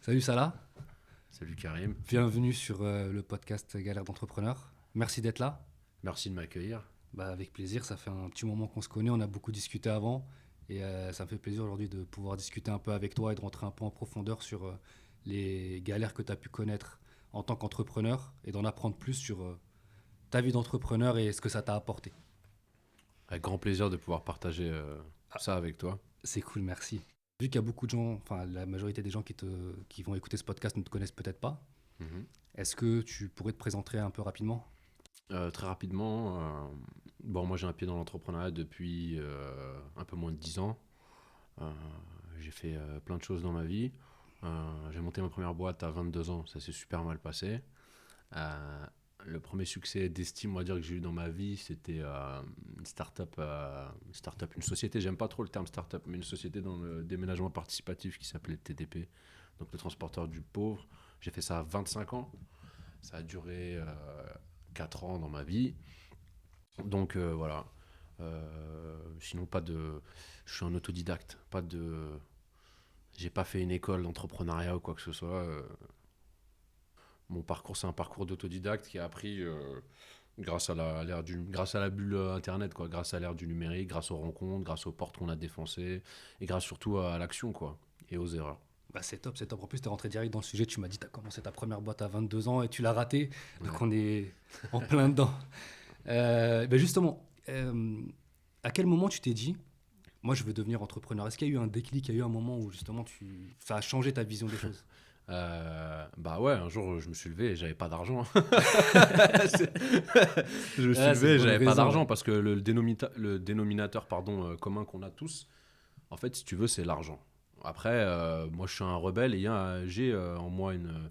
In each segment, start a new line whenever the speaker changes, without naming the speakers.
Salut Salah,
Salut Karim,
bienvenue sur le podcast Galère d'entrepreneur. Merci d'être là.
merci de m'accueillir.
Avec plaisir, ça fait un petit moment qu'on se connaît, on a beaucoup discuté avant et ça me fait plaisir aujourd'hui de pouvoir discuter un peu avec toi et de rentrer un peu en profondeur sur les galères que tu as pu connaître en tant qu'entrepreneur et d'en apprendre plus sur ta vie d'entrepreneur et ce que ça t'a apporté.
Avec grand plaisir de pouvoir partager
Ah,
ça avec toi.
c'est cool, merci. Vu qu'il y a beaucoup de gens, enfin la majorité des gens qui vont écouter ce podcast ne te connaissent peut-être pas,
Mhm.
est-ce que tu pourrais te présenter un peu rapidement?
Très rapidement, moi j'ai un pied dans l'entrepreneuriat depuis un peu moins de 10 ans. Euh, j'ai fait plein de choses dans ma vie. J'ai monté ma première boîte à 22 ans, ça s'est super mal passé. Euh, le premier succès d'estime, on va dire, que j'ai eu dans ma vie, c'était une start-up, une société, j'aime pas trop le terme start-up, mais une société dans le déménagement participatif qui s'appelait TDP, donc le transporteur du pauvre. J'ai fait ça à 25 ans, ça a duré 4 ans dans ma vie. Donc voilà. Sinon, pas de. Je suis un autodidacte, pas de. J'ai pas fait une école d'entrepreneuriat ou quoi que ce soit. Mon parcours, c'est un parcours d'autodidacte qui a appris grâce à la bulle internet, quoi, grâce à l'ère du numérique, grâce aux rencontres, grâce aux portes qu'on a défoncées, et grâce surtout à l'action, quoi, et aux erreurs.
C'est top, c'est top. En plus, tu es rentré direct dans le sujet. Tu m'as dit que tu as commencé ta première boîte à 22 ans et tu l'as raté. Donc,
Ouais.
on est en plein dedans. Justement, à quel moment tu t'es dit, moi, je veux devenir entrepreneur? Est-ce qu'il y a eu un déclic? Il y a eu un moment où justement ça a changé ta vision des choses?
Bah ouais, un jour je me suis levé et j'avais pas d'argent. C'est- je me suis
C'est
levé
une
et
bonne
j'avais pas
raison, ouais.
d'argent parce que le dénominateur pardon, commun qu'on a tous, en fait, si tu veux, c'est l'argent. Après, moi je suis un rebelle et j'ai en moi une.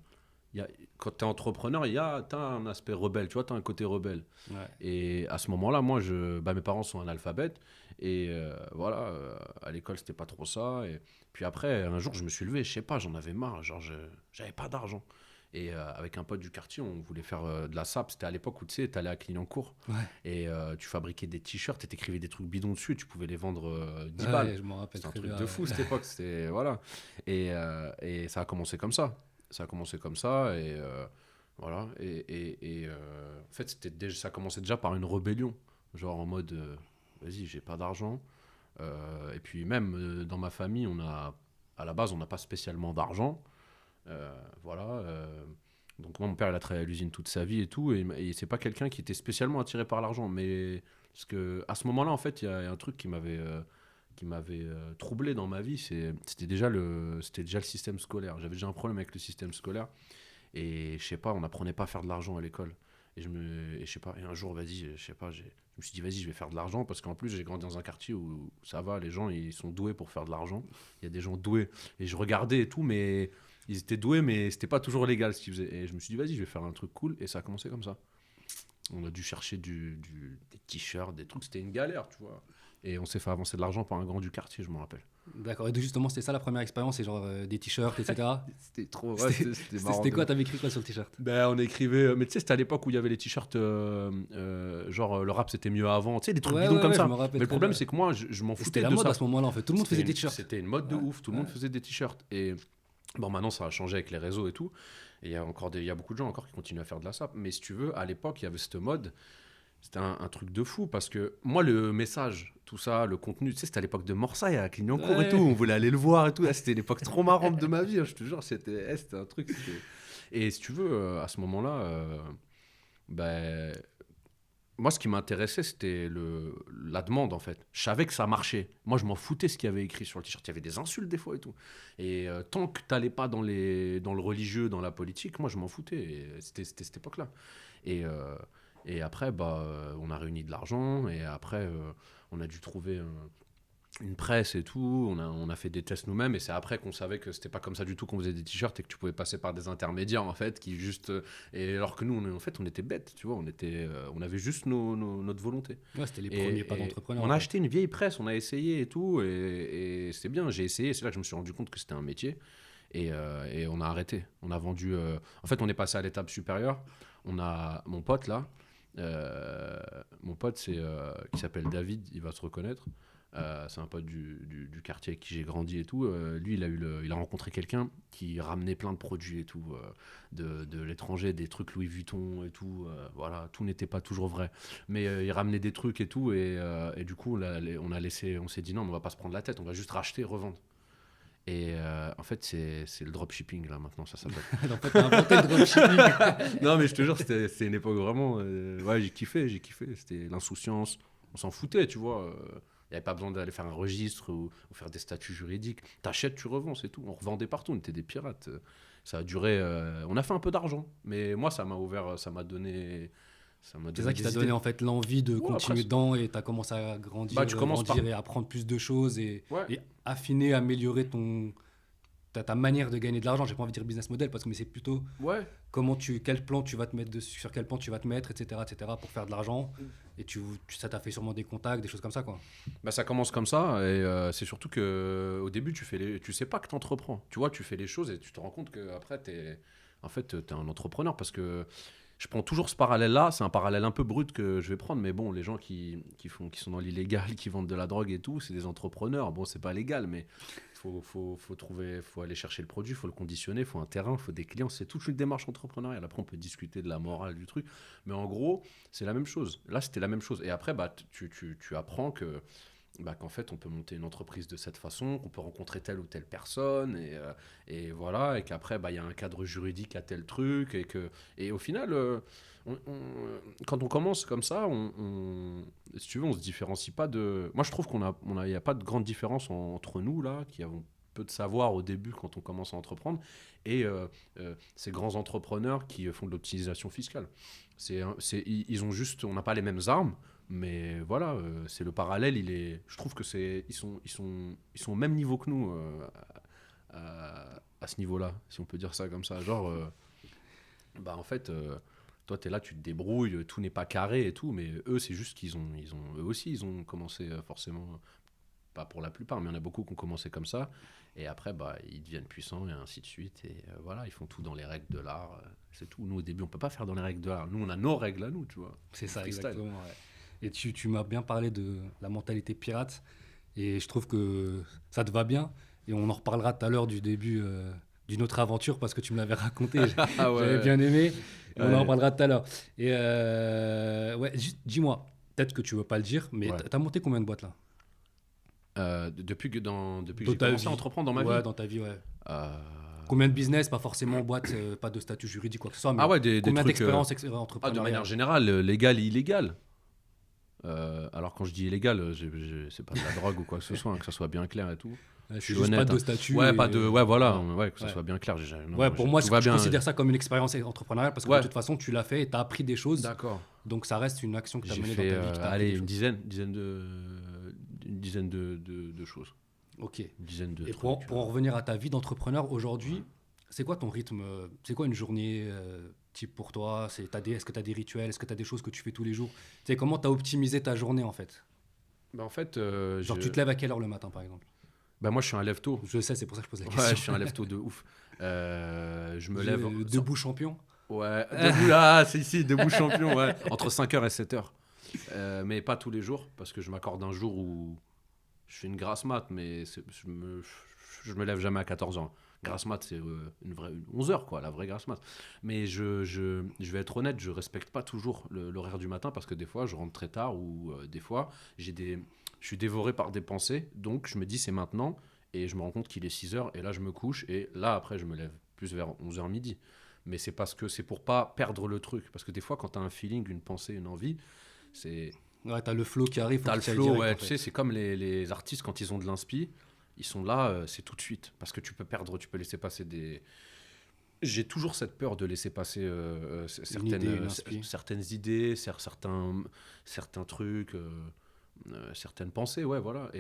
il y a- Quand tu es entrepreneur, t'as un aspect rebelle, tu vois, tu as un côté rebelle.
Ouais.
Et à ce moment-là, mes parents sont analphabètes. Et voilà, à l'école, c'était pas trop ça. Et puis après, un jour, je me suis levé, je sais pas, j'en avais marre. J'avais pas d'argent. Et avec un pote du quartier, on voulait faire de la sape. C'était à l'époque où tu sais, t'allais à Clignancourt
Ouais.
et tu fabriquais des t-shirts et t'écrivais des trucs bidons dessus. Et tu pouvais les vendre 10 balles.
Ouais, je m'en rappelle
C'était un
très
truc
bien.
de fou
Ouais.
cette époque. C'était, voilà. Et ça a commencé comme ça. Ça a commencé comme ça. Et voilà. En fait, ça commençait déjà par une rébellion. Genre en mode, vas-y, j'ai pas d'argent. Et puis même dans ma famille, à la base, on n'a pas spécialement d'argent. Voilà. Donc moi, mon père, il a travaillé à l'usine toute sa vie et tout. Et c'est pas quelqu'un qui était spécialement attiré par l'argent. Mais parce que à ce moment-là, en fait, il y a un truc qui m'avait troublé dans ma vie. C'était déjà le système scolaire. J'avais déjà un problème avec le système scolaire. Et je sais pas, on n'apprenait pas à faire de l'argent à l'école. Et je sais pas, et un jour, vas-y, je sais pas, je me suis dit, vas-y, je vais faire de l'argent parce qu'en plus, j'ai grandi dans un quartier où ça va, les gens, ils sont doués pour faire de l'argent. Il y a des gens doués. Et je regardais et tout, mais ils étaient doués, mais c'était pas toujours légal ce qu'ils faisaient. Et je me suis dit, vas-y, je vais faire un truc cool. Et ça a commencé comme ça. On a dû chercher des t-shirts, des trucs, c'était une galère, tu vois. Et on s'est fait avancer de l'argent par un grand du quartier, je me rappelle.
D'accord. Et donc, justement, c'était ça la première expérience, c'est genre des t-shirts, etc.
C'était trop, ouais,
C'était
c'était marrant
c'était
de
quoi?
ouf.
T'avais écrit quoi sur le t-shirt?
Ben, on écrivait, mais tu sais, c'était à l'époque où il y avait les t-shirts, genre le rap c'était mieux avant, tu sais, des trucs
Ouais,
bidons
ouais,
comme
ouais, je
ça.
me rappelle
Mais le
très
problème,
bien.
c'est que moi, je m'en
Et c'était
foutais
la
de
mode à
ça.
ce moment-là, en fait. Tout le monde faisait des t-shirts.
C'était une mode de
Ouais,
ouf, tout le monde
ouais.
faisait des t-shirts. Et bon, maintenant, ça a changé avec les réseaux et tout. Et il y a beaucoup de gens encore qui continuent à faire de la sape. Mais si tu veux, à l'époque, il y avait cette mode. C'était un truc de fou parce que moi, le message, tout ça, le contenu, tu sais, c'était à l'époque de Morsaille, à Clignancourt et tout.
Ouais.
On voulait aller le voir et tout. Ah, c'était l'époque trop marrante de ma vie, hein, je te jure. C'était un truc. Et si tu veux, à ce moment-là, ben, moi, ce qui m'intéressait, c'était la demande, en fait. Je savais que ça marchait. Moi, je m'en foutais ce qu'il y avait écrit sur le t-shirt. Il y avait des insultes des fois et tout. Et tant que t'allais pas dans le religieux, dans la politique, moi, je m'en foutais. Et c'était cette époque-là. Et, euh, et après, on a réuni de l'argent. Et après, on a dû trouver une presse et tout. On a fait des tests nous-mêmes. Et c'est après qu'on savait que c'était pas comme ça du tout qu'on faisait des t-shirts et que tu pouvais passer par des intermédiaires, en fait, qui juste. Et alors que nous, en fait, on était bêtes, tu vois. On avait juste notre volonté.
Ouais, c'était les premiers pas
Et
d'entrepreneur,
on
en
a
fait.
acheté une vieille presse, on a essayé et tout. Et c'est bien, j'ai essayé. C'est là que je me suis rendu compte que c'était un métier. Et on a arrêté. On a vendu. En fait, on est passé à l'étape supérieure. On a mon pote là. Mon pote, qui s'appelle David, il va se reconnaître. c'est un pote du quartier avec qui j'ai grandi et tout. Lui, il a rencontré quelqu'un qui ramenait plein de produits et tout, de l'étranger, des trucs Louis Vuitton et tout. Voilà, tout n'était pas toujours vrai. Mais il ramenait des trucs et tout. Et du coup, on s'est dit non, mais on va pas se prendre la tête, on va juste racheter et revendre. Et en fait, c'est le dropshipping là maintenant, ça s'appelle.
En fait, t'as inventé le dropshipping.
Non, mais je te jure, c'était une époque vraiment. Ouais, j'ai kiffé. C'était l'insouciance. On s'en foutait, tu vois. Il n'y avait pas besoin d'aller faire un registre ou faire des statuts juridiques. T'achètes, tu revends, c'est tout. On revendait partout, on était des pirates. Ça a duré. On a fait un peu d'argent. Mais moi, ça m'a ouvert, ça m'a donné. Ça m'a
C'est
donné
ça qui t'a
des
donné
idées.
en fait l'envie de
Ouais, après,
continuer dedans et t'as commencé à grandir,
bah, tu commences par.
grandir et apprendre plus de choses
Ouais,
et affiner, améliorer ta manière de gagner de l'argent. J'ai pas envie de dire business model mais c'est plutôt
ouais.
quel plan tu vas te mettre dessus, sur quel plan tu vas te mettre, etc., pour faire de l'argent. Et ça t'a fait sûrement des contacts, des choses comme ça, quoi.
Bah, ça commence comme ça, et c'est surtout que au début, tu sais pas que tu entreprends. Tu vois, tu fais les choses et tu te rends compte qu'après, en fait, tu es un entrepreneur parce que je prends toujours ce parallèle-là. C'est un parallèle un peu brut que je vais prendre, mais bon, les gens qui sont dans l'illégal, qui vendent de la drogue et tout, c'est des entrepreneurs. Bon, c'est pas légal, mais faut aller chercher le produit, faut le conditionner, faut un terrain, faut des clients. C'est toute une démarche entrepreneuriale. Après, on peut discuter de la morale du truc, mais en gros, c'est la même chose. Là, c'était la même chose. Et après, bah, tu apprends qu'en fait, on peut monter une entreprise de cette façon, qu'on peut rencontrer telle ou telle personne, et voilà, et qu'après, bah, il y a un cadre juridique à tel truc, et au final, quand on commence comme ça, si tu veux, on se différencie pas de. Moi, je trouve il y a pas de grande différence entre nous là, qui avons peu de savoir au début quand on commence à entreprendre, et ces grands entrepreneurs qui font de l'optimisation fiscale. Ils ont juste, on n'a pas les mêmes armes. Mais voilà, c'est le parallèle. Je trouve que ils sont au même niveau que nous à ce niveau-là, si on peut dire ça comme ça. Genre, bah en fait, toi t'es là, tu te débrouilles, tout n'est pas carré et tout, mais eux c'est juste eux aussi ils ont commencé forcément, pas pour la plupart, mais il y en a beaucoup qui ont commencé comme ça. Et après, bah, ils deviennent puissants et ainsi de suite. Et voilà, ils font tout dans les règles de l'art. C'est tout. Nous, au début, on peut pas faire dans les règles de l'art. Nous, on a nos règles à nous, tu vois.
C'est
On
ça,
freestyle.
exactement. Ouais. Et tu m'as bien parlé de la mentalité pirate. Et je trouve que ça te va bien. Et on en reparlera tout à l'heure du début d'une autre aventure parce que tu me l'avais raconté.
Ah
J'avais
ouais.
bien aimé. Et on en
Ouais.
reparlera tout à l'heure. Et ouais, juste dis-moi, peut-être que tu veux pas le dire, mais
Ouais.
t'as monté combien de boîtes là?
Depuis que
Dans
j'ai
ta
commencé à
vie.
entreprendre dans ma
Ouais,
vie.
dans ta vie, ouais.
euh,
Combien de business, pas forcément boîte, pas de statut juridique, quoi que ce soit,
Ah
mais
ouais, des
combien
trucs.
d'expériences
De manière
entrepreneuriales?
générale, légal et illégal. Alors quand je dis illégal, c'est pas de la drogue ou quoi que ce soit, hein, que ça soit bien clair et tout. Je
C'est
suis
juste pas
honnête,
de
hein.
statut
Ouais,
et
pas de. Ouais, voilà,
voilà.
ouais, que ça
Ouais.
soit bien clair. Non,
Ouais,
non,
pour moi,
tout va
je
bien.
considère ça comme une expérience entrepreneuriale parce que de
Ouais,
toute façon, tu l'as fait et tu as appris des choses.
d'accord.
Donc, ça reste une action que tu as
J'ai
menée dans
fait,
ta vie qui t'a appris
allez,
des choses.
une dizaine de choses.
Ok.
Une dizaine de
Et
trucs.
pour en revenir à ta vie d'entrepreneur
Ouais.
aujourd'hui, c'est quoi ton rythme? C'est quoi une journée type pour toi? Est-ce que tu as des rituels? Est-ce que tu as des choses que tu fais tous les jours? Tu sais, comment tu as optimisé ta journée en fait?
Bah, en fait,
Genre, tu te lèves à quelle heure le matin par exemple?
bah, moi, je suis un lève-tôt.
Je sais, c'est pour ça que je pose la
Ouais,
question.
je suis un lève-tôt de ouf. Je me lève.
Debout champion?
Ouais, debout là, c'est ici, debout champion, ouais. Entre 5h et 7h. Mais pas tous les jours, parce que je m'accorde un jour où je fais une grasse mat, mais je me lève jamais à 14h. Grasse mat, c'est une vraie 11h, quoi, la vraie grasse mat. Mais je vais être honnête, je respecte pas toujours l'horaire du matin, parce que des fois, je rentre très tard, ou des fois, je suis dévoré par des pensées, donc je me dis c'est maintenant, et je me rends compte qu'il est 6h, et là, je me couche, et là, après, je me lève plus vers 11h midi. Mais c'est parce que c'est pour pas perdre le truc. Parce que des fois, quand tu as un feeling, une pensée, une envie, c'est.
Ouais, t'as le flow qui arrive, faut
T'as
que
le
tu ailles
flow,
direct
ouais.
en
Tu
fait.
sais, c'est comme les artistes quand ils ont de l'inspi, ils sont là, c'est tout de suite. Parce que tu peux perdre, tu peux laisser passer des. J'ai toujours cette peur de laisser passer
Une idée, une inspi.
certaines idées, certains trucs, certaines pensées, ouais, voilà.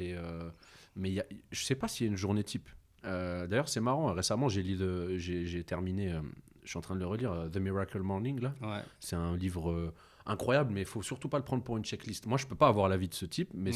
Mais je sais pas s'il y a une journée type. D'ailleurs, c'est marrant. Récemment, j'ai terminé. Je suis en train de le relire, The Miracle Morning, là.
Ouais.
C'est un livre incroyable, mais il faut surtout pas le prendre pour une checklist. Moi, je peux pas avoir la vie de ce type, mais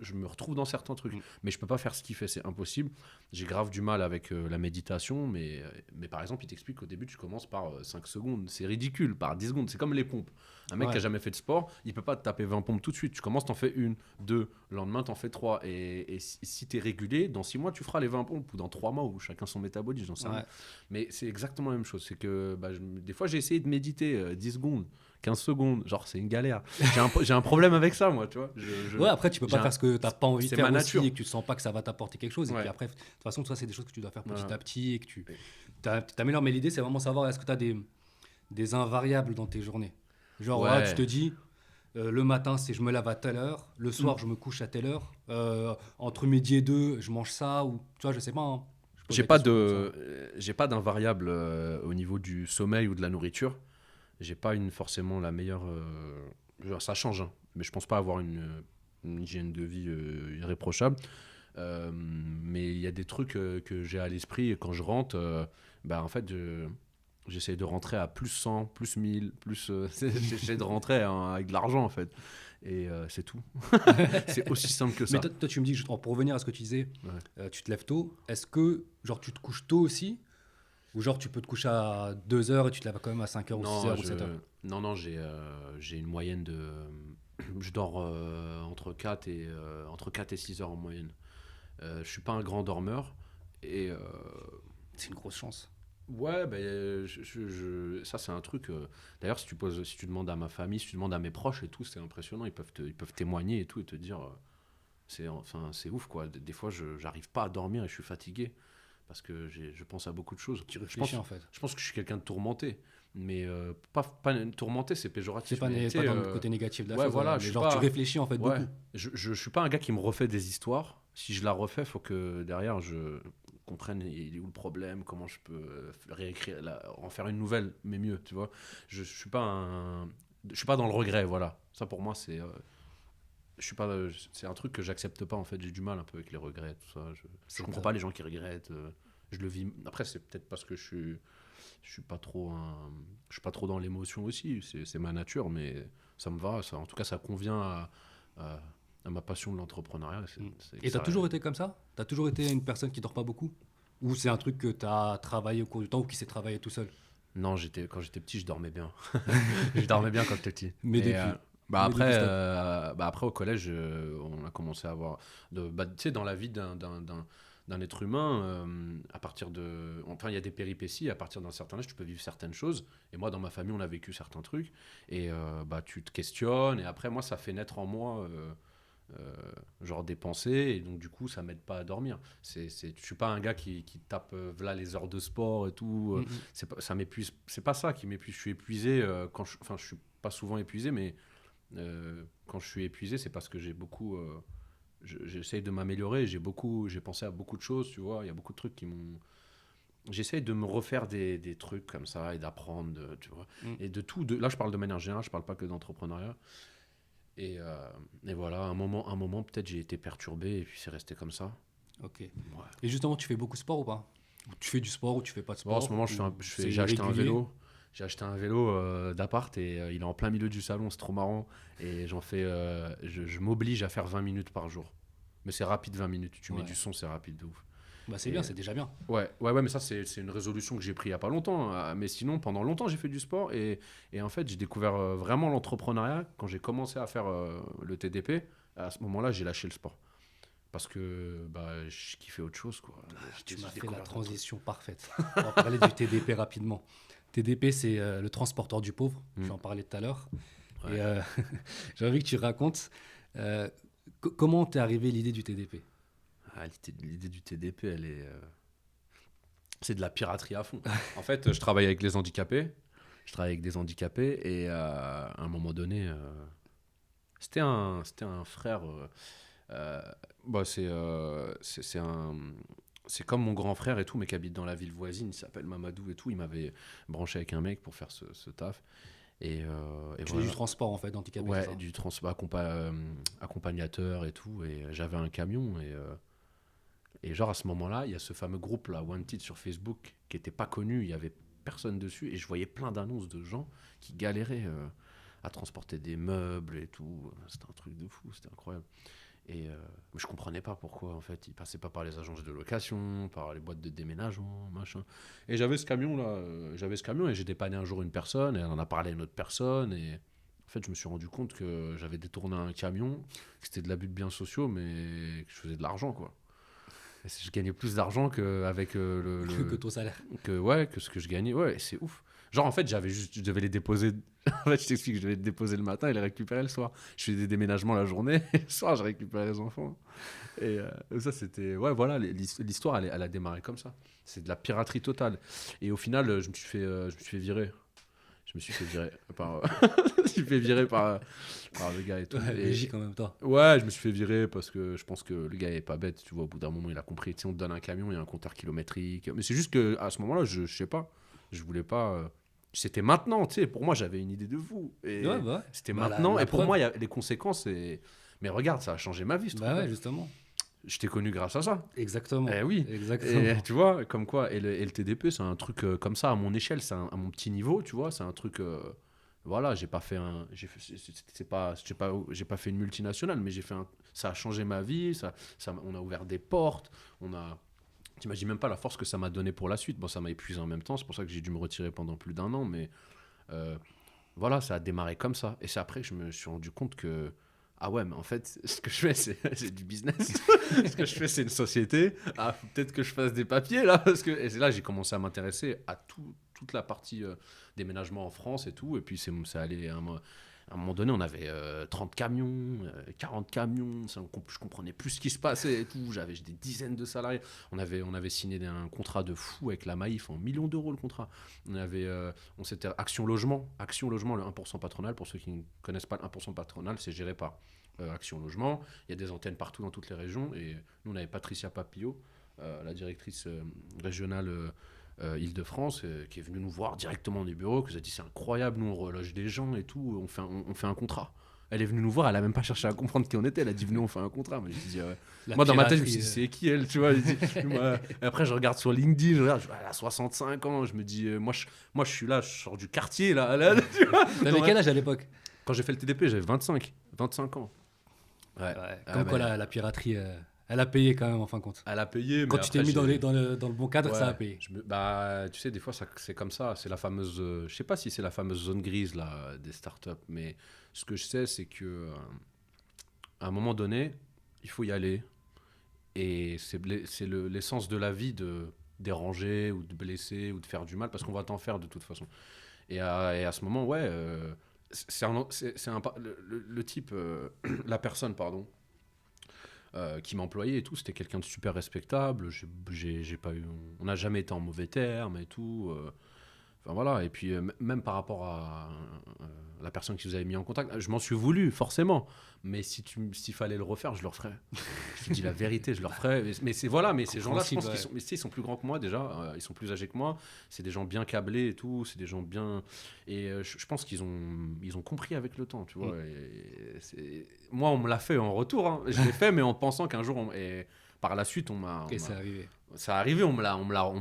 je me retrouve dans certains trucs. Mais je peux pas faire ce qu'il fait, c'est impossible. J'ai grave du mal avec la méditation, mais par exemple, il t'explique qu'au début, tu commences par 5 secondes. C'est ridicule, par 10 secondes. C'est comme les pompes. Un mec qui a jamais fait de sport, il peut pas te taper 20 pompes tout de suite. Tu commences, t'en fais une, deux, le lendemain, t'en fais 3. Et si t'es régulier, dans 6 mois, tu feras les 20 pompes, ou dans 3 mois, où chacun son métabolisme, j'en sais rien. Mais c'est exactement la même chose. C'est que des fois, j'ai essayé de méditer 10 secondes, 15 secondes. Genre, c'est une galère. J'ai un problème avec ça, moi, tu vois.
Ouais, après, tu peux pas faire ce que t'as pas envie de
c'est
faire
ma
aussi
nature.
et que tu sens pas que ça va t'apporter quelque chose. Et
Ouais.
puis après, de toute façon, ça, c'est des choses que tu dois faire petit
Ouais.
à petit et que tu t'améliores. Mais l'idée, c'est vraiment savoir est-ce que tu as des invariables dans tes journées. Genre, voilà, tu te dis, le matin, c'est je me lave à telle heure, le soir, je me couche à telle heure, entre midi et 2, je mange ça, ou tu vois, je sais pas. Hein. Je pose
J'ai
la
pas
question comme ça.
j'ai pas d'invariable au niveau du sommeil ou de la nourriture. J'ai pas forcément la meilleure. Genre, ça change, hein, mais je pense pas avoir une hygiène de vie irréprochable. Mais il y a des trucs que j'ai à l'esprit et quand je rentre, en fait, j'essaie de rentrer à plus 100, plus 1000, plus. J'essaie de rentrer hein, avec de l'argent en fait. Et c'est tout. C'est aussi simple que
Mais
ça.
toi, tu me dis, pour revenir à ce que tu disais,
Ouais.
tu te lèves tôt. Est-ce que, genre, tu te couches tôt aussi? Ou genre, tu peux te coucher à 2 heures et tu te lèves quand même à 5 heures ou 6
Non,
heures ou 7 heures?
non, j'ai une moyenne de. Je dors entre 4 et 6 heures en moyenne. Je suis pas un grand dormeur. Et
C'est une grosse chance.
ouais, ça c'est un truc. D'ailleurs, si tu demandes à ma famille, si tu demandes à mes proches et tout, c'est impressionnant. Ils peuvent témoigner et tout et te dire. C'est ouf quoi. Des fois, j'arrive pas à dormir et je suis fatigué parce que je pense à beaucoup de choses.
Tu réfléchis en fait.
Je pense que je suis quelqu'un de tourmenté. Mais pas tourmenté, c'est
C'est
péjoratif.
pas,
Mais tu
pas
sais,
dans le côté négatif de la
ouais,
chose,
voilà,
mais
je suis
genre, tu
pas.
réfléchis en fait
Ouais,
beaucoup.
je suis pas un gars qui me refait des histoires. Si je la refais, faut que derrière je comprenne il est où le problème, comment je peux réécrire, en faire une nouvelle, mais mieux, tu vois. Je suis pas je suis pas dans le regret, voilà. Ça pour moi je suis pas, c'est un truc que j'accepte pas en fait. J'ai du mal un peu avec les regrets, tout ça. Je comprends pas les gens qui regrettent. Je le vis. Après, c'est peut-être parce que je suis pas trop je suis pas trop dans l'émotion aussi. C'est ma nature, mais ça me va. En tout cas, ça convient à, à ma passion de l'entrepreneuriat.
Et t'as toujours été comme ça? T'as toujours été une personne qui dort pas beaucoup? Ou c'est un truc que t'as travaillé au cours du temps ou qui s'est travaillé tout seul?
Non, quand j'étais petit, je dormais bien. Je dormais bien quand j'étais petit.
Mais
Et,
depuis. Mais depuis
après,
stop.
après, au collège, on a commencé à avoir. Tu sais, dans la vie d'un être humain, à partir de. Enfin, il y a des péripéties. À partir d'un certain âge, tu peux vivre certaines choses. Et moi, dans ma famille, on a vécu certains trucs. Et tu te questionnes. Et après, moi, ça fait naître en moi. Genre des pensées et donc du coup ça m'aide pas à dormir. Je suis pas un gars qui tape voilà les heures de sport et tout. Ça m'épuise. C'est pas ça qui m'épuise. Je suis épuisé enfin je suis pas souvent épuisé, mais quand je suis épuisé, c'est parce que j'ai beaucoup. J'essaye de m'améliorer. J'ai pensé à beaucoup de choses, tu vois. Il y a beaucoup de trucs qui m'ont. J'essaye de me refaire des trucs comme ça et d'apprendre, tu vois. Et de tout. Là, je parle de manière générale. Je parle pas que d'entrepreneuriat. Et voilà, un moment peut-être j'ai été perturbé et puis c'est resté comme ça.
Ok.
Ouais.
Et justement, tu fais beaucoup de sport ou pas? Ou tu fais du sport ou tu fais pas de
Bon, en
sport?
ce moment,
Ou c'est
j'ai acheté un
irrégulier?
vélo. J'ai acheté un vélo d'appart et il est en plein milieu du salon, c'est trop marrant. Et je m'oblige à faire 20 minutes par jour. Mais c'est rapide 20 minutes. Tu mets
Ouais.
du son, c'est rapide de ouf.
Bah c'est
Et,
bien, c'est déjà bien.
ouais, mais ça, c'est une résolution que j'ai prise il y a pas longtemps. Mais sinon, pendant longtemps, j'ai fait du sport. Et en fait, j'ai découvert vraiment l'entrepreneuriat quand j'ai commencé à faire le TDP. À ce moment-là, j'ai lâché le sport. Parce que je kiffais autre chose, quoi.
Tu m'as
J'ai
fait
découvert
la
d'autres trucs.
transition parfaite. On va parler du TDP rapidement. TDP, c'est le transporteur du pauvre.
Mm.
J'en parlais tout à l'heure.
Ouais.
Et j'ai envie que tu racontes euh, comment t'es arrivé l'idée du TDP.
Ah, l'idée du TDP, c'est de la piraterie à fond. En fait, je travaille avec les handicapés. Je travaille avec des handicapés et à un moment donné, c'était un frère. Euh, c'est comme mon grand frère et tout, mais qui habite dans la ville voisine. Il s'appelle Mamadou et tout. Il m'avait branché avec un mec pour faire ce taf. Et
Tu fais du
voilà.
transport en fait d'handicapés, c'est
Ouais,
ça?
du accompagnateur et tout. Et j'avais un camion et genre à ce moment-là, il y a ce fameux groupe là, Wanted sur Facebook, qui était pas connu, il y avait personne dessus, et je voyais plein d'annonces de gens qui galéraient à transporter des meubles et tout. C'était un truc de fou, c'était incroyable. Et je comprenais pas pourquoi, en fait. Ils passaient pas par les agences de location, par les boîtes de déménagement, machin. Et j'avais ce camion-là. J'avais ce camion et j'ai dépanné un jour une personne et elle en a parlé à une autre personne. Et en fait, je me suis rendu compte que j'avais détourné un camion, que c'était de l'abus de biens sociaux, mais que je faisais de l'argent, quoi. Et je gagnais plus d'argent qu'avec
Que ton salaire.
que ce que je gagnais. Ouais, c'est ouf. Genre, en fait, je devais les déposer. En fait, je t'explique, je devais les déposer le matin et les récupérer le soir. Je fais des déménagements la journée et le soir, je récupère les enfants. Et ça, c'était. Ouais, voilà, l'histoire, elle a démarré comme ça. C'est de la piraterie totale. Et au final, je me suis fait virer. Je me suis fait virer par, je me suis fait virer par le gars et tout.
Ouais,
Et,
Belgique en même temps.
ouais, je me suis fait virer parce que je pense que le gars est pas bête. Tu vois, au bout d'un moment, il a compris. Tu sais, on te donne un camion, il y a un compteur kilométrique. Mais c'est juste que à ce moment-là, je sais pas. Je voulais pas. C'était maintenant, tu sais. Pour moi, j'avais une idée de fou.
Ouais,
Et
bah ouais.
c'était
Bah,
maintenant.
la
Et pour
preuve.
moi, il y a les conséquences. Mais regarde, ça a changé ma vie, ce
Bah
truc-là.
ouais, justement.
Je t'ai connu grâce à ça.
Exactement.
Eh oui.
Exactement.
Et tu vois, comme quoi. Et le TDP, c'est un truc comme ça, à mon échelle, à mon petit niveau, tu vois. C'est un truc. Voilà, j'ai pas fait un. J'ai pas fait une multinationale, mais ça a changé ma vie. On a ouvert des portes. T'imagines même pas la force que ça m'a donné pour la suite. Bon, ça m'a épuisé en même temps. C'est pour ça que j'ai dû me retirer pendant plus d'un an. Mais euh, voilà, ça a démarré comme ça. Et c'est après que je me suis rendu compte que. Ah ouais, mais en fait, ce que je fais, c'est du business. Ce que je fais, c'est une société. Ah, faut peut-être que je fasse des papiers là. Et c'est là que j'ai commencé à m'intéresser à toute la partie déménagement en France et tout. Et puis, c'est allé à un moment donné, on avait 30 camions, 40 camions. Je comprenais plus ce qui se passait et tout. J'avais des dizaines de salariés. On avait signé un contrat de fou avec la Maïf en millions d'euros le contrat. On s'était Action Logement. Action Logement, le 1% patronal. Pour ceux qui ne connaissent pas le 1% patronal, c'est géré par Action Logement. Il y a des antennes partout dans toutes les régions. Et nous, on avait Patricia Papillot, la directrice régionale Île-de-France, qui est venue nous voir directement du bureau, qui nous a dit c'est incroyable, nous on reloge des gens et tout, on fait un contrat. Elle est venue nous voir, elle a même pas cherché à comprendre qui on était, elle a dit venez on fait un contrat. Moi, moi dans ma tête je me suis dit c'est qui elle, tu vois. Et après je regarde sur LinkedIn, elle a 65 ans, je me dis moi je suis là, je sors du quartier là. Tu vois.
T'avais quel âge à l'époque?
Quand j'ai fait le TDP j'avais 25 ans. Ouais.
Comme quoi la piraterie, elle a payé quand même en fin de compte.
Elle a payé,
Quand
mais
tu t'es
après,
mis dans le bon cadre,
ouais,
ça a payé.
bah, tu sais, des fois, c'est comme ça. C'est la fameuse. Je sais pas si c'est la fameuse zone grise là, des startups, mais ce que je sais, c'est que à un moment donné, il faut y aller. Et c'est l'essence de la vie de déranger ou de blesser ou de faire du mal, parce qu'on va t'en faire de toute façon. Et à ce moment, ouais, le type, la personne, pardon, qui m'employait et tout, c'était quelqu'un de super respectable. J'ai pas eu, on n'a jamais été en mauvais termes et tout. Enfin voilà, et puis même par rapport à la personne qui vous avait mis en contact, je m'en suis voulu forcément, mais s'il fallait le refaire, je le referais. Je te dis la vérité, je le referais. Mais ces gens-là, je pense qu'ils sont, mais tu sais, ils sont plus grands que moi déjà, ils sont plus âgés que moi. C'est des gens bien câblés et tout, c'est des gens bien, et je pense qu'ils ont compris avec le temps, tu vois. Moi, on me l'a fait en retour, hein. Je l'ai fait, mais en pensant qu'un jour, et par la suite,
Et c'est arrivé.
ça arrivé, on me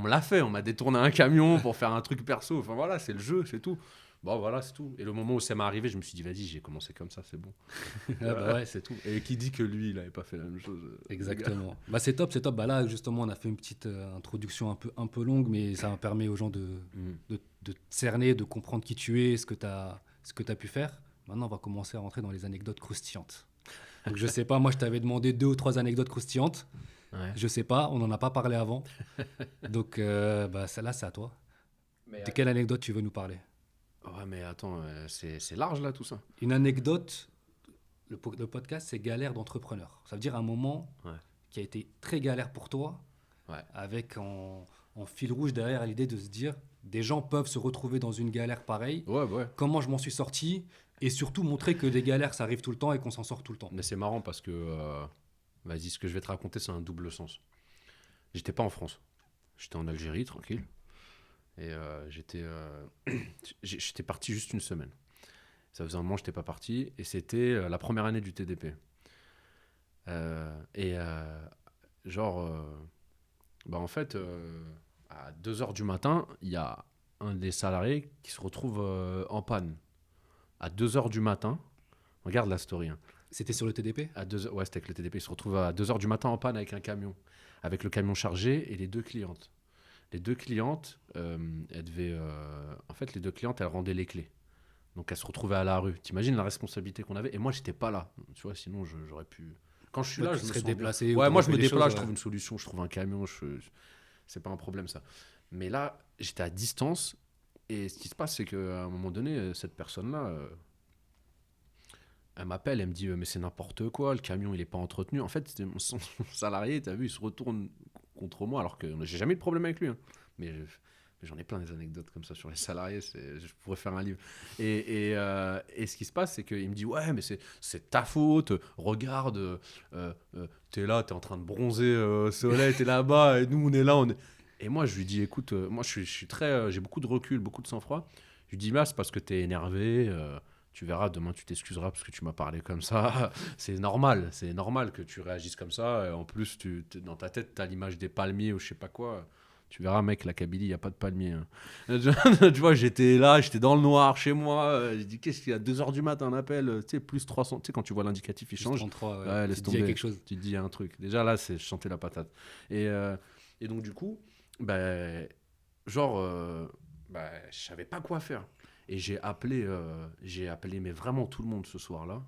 l'a fait, on m'a détourné un camion pour faire un truc perso. Enfin voilà, c'est le jeu, c'est tout. Bon voilà, c'est tout. Et le moment où ça m'est arrivé, je me suis dit, vas-y, j'ai commencé comme ça, c'est bon.
Ah bah ouais.
C'est tout. Et qui dit que lui, il avait pas fait la même chose.
Exactement. Bah c'est top, c'est top. Bah là, justement, on a fait une petite introduction un peu longue, mais ça permet aux gens de cerner, de comprendre qui tu es, ce que tu as pu faire. Maintenant, on va commencer à rentrer dans les anecdotes croustillantes. Donc je sais pas, moi je t'avais demandé 2 ou 3 anecdotes croustillantes.
Ouais.
Je sais pas, on n'en a pas parlé avant. Donc bah celle-là, c'est à toi.
Mais,
De quelle anecdote tu veux nous parler?
ouais, mais attends, c'est large là tout ça.
Une anecdote, le podcast, c'est galère d'entrepreneur. Ça veut dire un moment qui a été très galère pour toi, avec en fil rouge derrière l'idée de se dire, des gens peuvent se retrouver dans une galère pareille.
Ouais.
Comment je m'en suis sorti? Et surtout montrer que des galères, ça arrive tout le temps et qu'on s'en sort tout le temps.
Mais c'est marrant parce que, vas-y, ce que je vais te raconter, c'est un double sens. J'étais pas en France. J'étais en Algérie, tranquille. Et j'étais parti juste une semaine. Ça faisait un moment que j'étais pas parti. Et c'était la première année du TDP. En fait, à 2h du matin, il y a un des salariés qui se retrouve en panne. à 2h du matin. Regarde la story. Hein.
C'était sur le TDP?
Ouais, c'était avec le TDP. Il se retrouve à 2h du matin en panne avec un camion. Avec le camion chargé et les 2 clientes. Les 2 clientes, elles devaient. En fait, les 2 clientes, elles rendaient les clés. Donc elles se retrouvaient à la rue. T'imagines la responsabilité qu'on avait? Et moi, j'étais pas là. Tu vois, sinon, j'aurais pu. Quand je suis là,
Tu
je me
serais
sens
déplacé
bien.
ou
Ouais, moi,
t'aurais
je
fait
me
des
déplace,
choses,
je
ouais.
trouve une solution, je trouve un camion. C'est pas un problème, ça. Mais là, j'étais à distance. Et ce qui se passe, c'est qu'à un moment donné, cette personne-là, elle m'appelle, elle me dit mais c'est n'importe quoi, le camion il est pas entretenu. En fait, c'était son salarié, t'as vu, il se retourne contre moi alors que j'ai jamais eu de problème avec lui. Hein. Mais j'en ai plein des anecdotes comme ça sur les salariés, je pourrais faire un livre. Et ce qui se passe, c'est qu'il me dit ouais, mais c'est ta faute, regarde, t'es là, t'es en train de bronzer au soleil, t'es là-bas, et nous on est là. Et moi je lui dis écoute, moi je suis très, j'ai beaucoup de recul, beaucoup de sang-froid. Je lui dis là, c'est parce que t'es énervé. Tu verras, demain tu t'excuseras parce que tu m'as parlé comme ça. C'est normal que tu réagisses comme ça. Et en plus, dans ta tête, tu as l'image des palmiers ou je sais pas quoi. Tu verras, mec, la Kabylie, il n'y a pas de palmiers. Hein. Tu vois, j'étais là, j'étais dans le noir chez moi. J'ai dit, qu'est-ce qu'il y a 2h du matin, un appel, tu sais, plus 300. Tu sais, quand tu vois l'indicatif, il
Plus
change.
33, ouais.
Ouais,
Tu
laisse
te dis, il y a
tomber.
quelque chose.
Tu te dis, il y a un truc. Déjà, là, je sentais la patate. Et donc, du coup, ben, genre, je savais pas quoi faire. Et j'ai appelé mais vraiment tout le monde ce soir-là.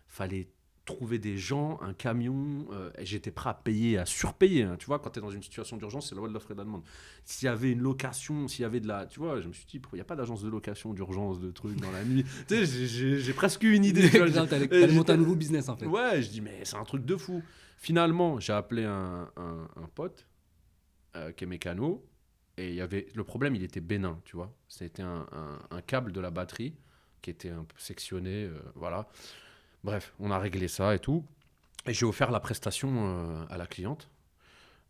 Fallait trouver des gens, un camion. Et j'étais prêt à payer, à surpayer. Hein. Tu vois, quand tu es dans une situation d'urgence, c'est la loi de l'offre et de la demande. S'il y avait une location, s'il y avait de la. Tu vois, je me suis dit, pourquoi il n'y a pas d'agence de location, d'urgence, de trucs dans la nuit? Tu sais, j'ai presque eu une idée. Tu vois,
T'allais monter un nouveau business, en fait.
Ouais, je dis, mais c'est un truc de fou. Finalement, j'ai appelé un pote qui est mécano. Et il y avait, le problème, il était bénin, tu vois. C'était un câble de la batterie qui était un peu sectionné, voilà. Bref, on a réglé ça et tout. Et j'ai offert la prestation à la cliente.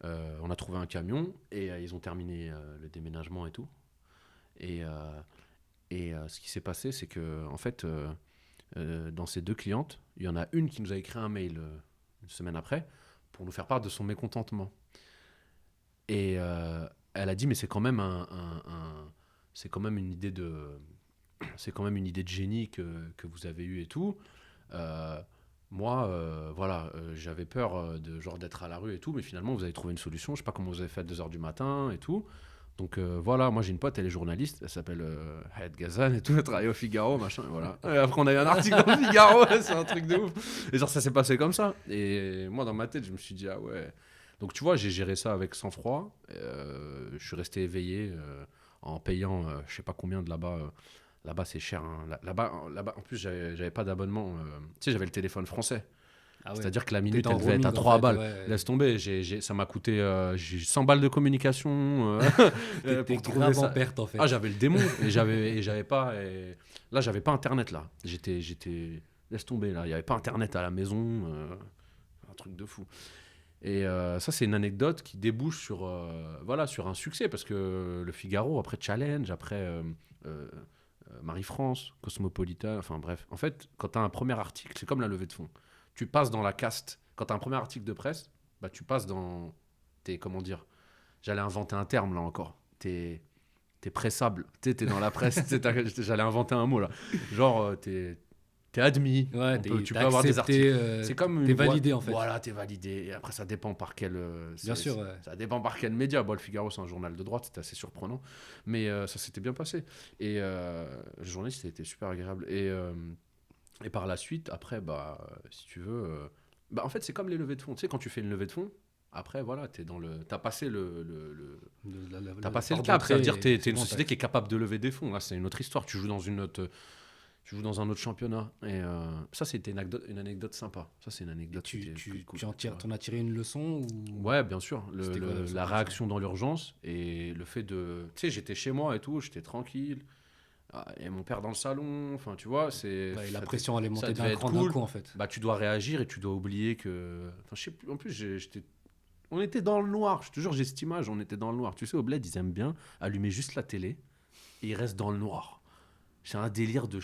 On a trouvé un camion et ils ont terminé le déménagement et tout. Et, ce qui s'est passé, c'est que, en fait, dans ces 2 clientes, il y en a une qui nous a écrit un mail une semaine après pour nous faire part de son mécontentement. Et elle a dit, mais c'est quand même c'est quand même une idée c'est quand même une idée de génie que vous avez eue et tout. Euh, Moi, voilà, j'avais peur de genre d'être à la rue et tout, mais finalement vous avez trouvé une solution. Je sais pas comment vous avez fait à 2h du matin et tout. Donc voilà, moi j'ai une pote, elle est journaliste, elle s'appelle Hayat Ghazan et tout, elle travaille au Figaro, machin, et voilà. Et après on a eu un article dans le Figaro, c'est un truc de ouf. Et genre ça s'est passé comme ça. Et moi dans ma tête, je me suis dit, ah ouais. Donc tu vois, j'ai géré ça avec sang-froid. Je suis resté éveillé en payant je sais pas combien de là-bas. Là-bas c'est cher. Hein. Là-bas, en plus, j'avais pas d'abonnement. Tu sais, j'avais le téléphone français.
Ah ouais.
C'est-à-dire que la minute,
T'étais en
elle devait être à
roaming, en
3
fait,
balles.
ouais.
Laisse tomber, ça m'a coûté j'ai 100 balles de communication
T'étais
pour trouver
grave en
ça.
perte, en fait.
Ah, j'avais le démon et j'avais pas. Là, j'avais pas internet là. Laisse tomber là. Il y avait pas internet à la maison. Un truc de fou. Et ça, c'est une anecdote qui débouche sur, voilà, sur un succès parce que le Figaro, après Challenge, après euh, Marie-France, Cosmopolitan, enfin bref. En fait, quand tu as un premier article, c'est comme la levée de fonds. Tu passes dans la caste. Quand tu as un premier article de presse, bah, tu passes dans. Comment dire. J'allais inventer un terme là encore. T'es pressable. T'es dans la presse. J'allais inventer un mot là. Genre, t'es admis.
Ouais,
Tu
t'as
peux avoir des
accepté,
articles. C'est comme
t'es
une boîte.
validé, en fait.
Voilà, t'es validé. Et après, ça dépend par quel.
Bien sûr, ouais.
Ça dépend par quel média. Bon, le Figaro, c'est un journal de droite, c'était assez surprenant. Mais ça s'était bien passé. Et le journaliste, c'était super agréable. Et par la suite, après, bah, si tu veux. Bah, en fait, c'est comme les levées de fonds. Tu sais, quand tu fais une levée de fonds, après, voilà, t'as passé t'as passé le
porte
cap. Ça veut dire que
d'entrée,
t'es
c'est
une
bon,
société qui est capable de lever des fonds. Là, c'est une autre histoire. Tu joues dans un autre championnat. Et ça, c'était une anecdote sympa. Ça, c'est une anecdote qui était cool.
T'en as tiré une leçon ou...
Ouais, bien sûr.
C'était quoi,
La réaction dans l'urgence et le fait de. Tu sais, j'étais chez moi et tout, j'étais tranquille. Ah, et mon père dans le salon, enfin, tu vois,
Ouais, la pression allait
ça
monter
devait
d'un
être
cran
cool.
d'un coup, en fait.
Bah, tu dois réagir et tu dois oublier que. Enfin, je sais plus. En plus, on était dans le noir. Je te jure, j'ai cette image. On était dans le noir. Tu sais, au bled, ils aiment bien allumer juste la télé et ils restent dans le noir. C'est un délire de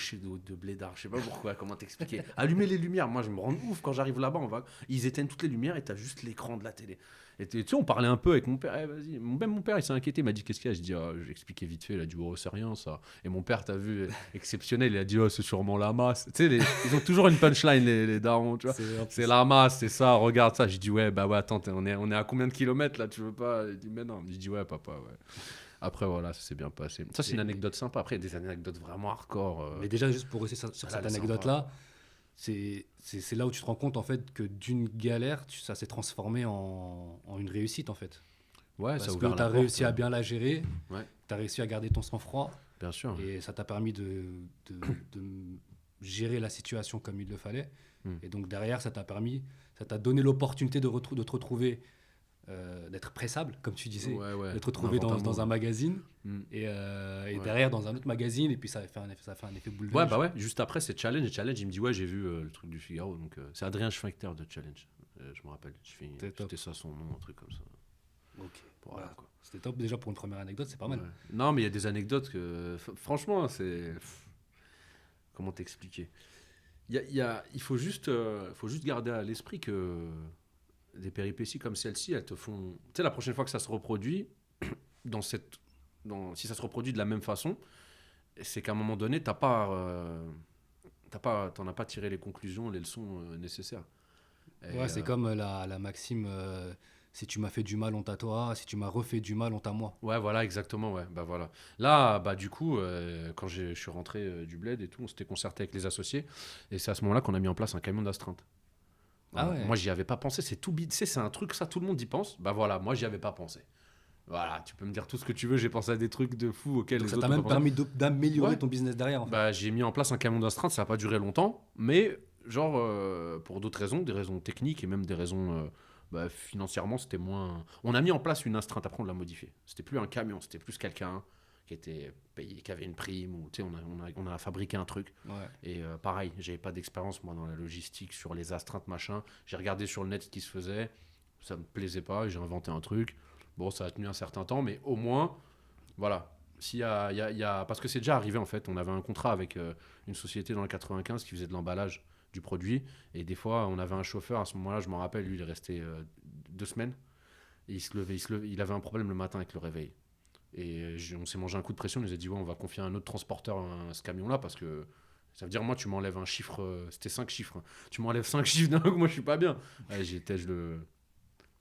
blédard. Je sais pas pourquoi, comment t'expliquer. Allumer les lumières. Moi, je me rends ouf quand j'arrive là-bas. Ils éteignent toutes les lumières et t'as juste l'écran de la télé. Et tu sais, on parlait un peu avec mon père. Vas-y. Même mon père, il s'est inquiété. Il m'a dit, qu'est-ce qu'il y a? Je dis, j'ai expliqué vite fait. Il a dit, oh, c'est rien, ça. Et mon père, t'as vu, exceptionnel. Il a dit, oh, c'est sûrement la masse. Tu sais, ils ont toujours une punchline, les darons, tu vois. C'est la masse, c'est ça, regarde ça. J'ai dit, ouais, bah ouais, attends, on est à combien de kilomètres là? Tu veux pas? Il dit, mais non. J'ai dit, ouais, papa, ouais. Après, voilà, ça s'est bien passé. Ça, c'est une anecdote sympa. Après, il y a des anecdotes vraiment hardcore.
Mais déjà, juste pour rester sur cette anecdote-là, c'est là où tu te rends compte en fait que d'une galère, ça s'est transformé en une réussite en fait.
Ouais,
Parce
ça a
que
ouvert
tu as
la
réussi
porte.
à bien la gérer,
Ouais,
tu as réussi à garder ton sang-froid
bien sûr.
et ça t'a permis de gérer la situation comme il le fallait. Et donc derrière, ça t'a donné l'opportunité de te retrouver, d'être pressable, comme tu disais,
Ouais.
de te retrouver dans un magazine et
Ouais.
derrière dans un autre magazine et puis ça fait un effet boule de
Ouais,
neige.
bah ouais. Juste après, c'est Challenge. Et Challenge, il me dit, ouais, j'ai vu le truc du Figaro. Donc, c'est Adrien Schwechter de Challenge. Je me rappelle. C'était ça son nom, un truc comme ça.
Ok.
Voilà, quoi.
C'était top déjà pour une première anecdote, c'est pas mal.
Ouais. Non, mais il y a des anecdotes que. Franchement, c'est. Comment t'expliquer? Il faut juste garder à l'esprit que des péripéties comme celle-ci, elles te font. Tu sais, la prochaine fois que ça se reproduit, si ça se reproduit de la même façon, c'est qu'à un moment donné, t'en as pas tiré les conclusions, les leçons nécessaires. Et,
Ouais, c'est comme la maxime si tu m'as fait du mal, honte à toi, si tu m'as refait du mal, honte à moi.
ouais, voilà, exactement, ouais. Bah voilà. Là, bah du coup, quand je suis rentré du bled et tout, on s'était concerté avec les associés, et c'est à ce moment-là qu'on a mis en place un camion d'astreinte.
Ah
Voilà.
ouais.
Moi, j'y avais pas pensé, c'est tout bide, tu sais, c'est un truc, ça, tout le monde y pense. Bah voilà, moi, j'y avais pas pensé. Voilà, tu peux me dire tout ce que tu veux, j'ai pensé à des trucs de fou auxquels
Donc
les
ça
autres
t'a
n'ont
même
pas pensé.
permis d'améliorer
Ouais.
ton business derrière en fait.
Bah, j'ai mis en place un camion d'astreinte, ça n'a pas duré longtemps, mais genre pour d'autres raisons, des raisons techniques et même des raisons financièrement, c'était moins. On a mis en place une astreinte, après on l'a modifié. C'était plus un camion, c'était plus quelqu'un qui était payé, qui avait une prime, ou tu sais, on a fabriqué un truc.
Ouais.
Et pareil, j'avais pas d'expérience moi dans la logistique, sur les astreintes, machin. J'ai regardé sur le net ce qui se faisait, ça me plaisait pas, j'ai inventé un truc. Bon, ça a tenu un certain temps, mais au moins, voilà. Parce que c'est déjà arrivé en fait, on avait un contrat avec une société dans le 95 qui faisait de l'emballage du produit, et des fois on avait un chauffeur à ce moment-là, je m'en rappelle, lui il est resté 2 semaines, et il avait un problème le matin avec le réveil. Et on s'est mangé un coup de pression, on nous a dit ouais, on va confier à un autre transporteur ce camion-là, parce que ça veut dire moi tu m'enlèves un chiffre, c'était 5 chiffres, hein. Tu m'enlèves 5 chiffres d'un coup, moi je suis pas bien. Ouais,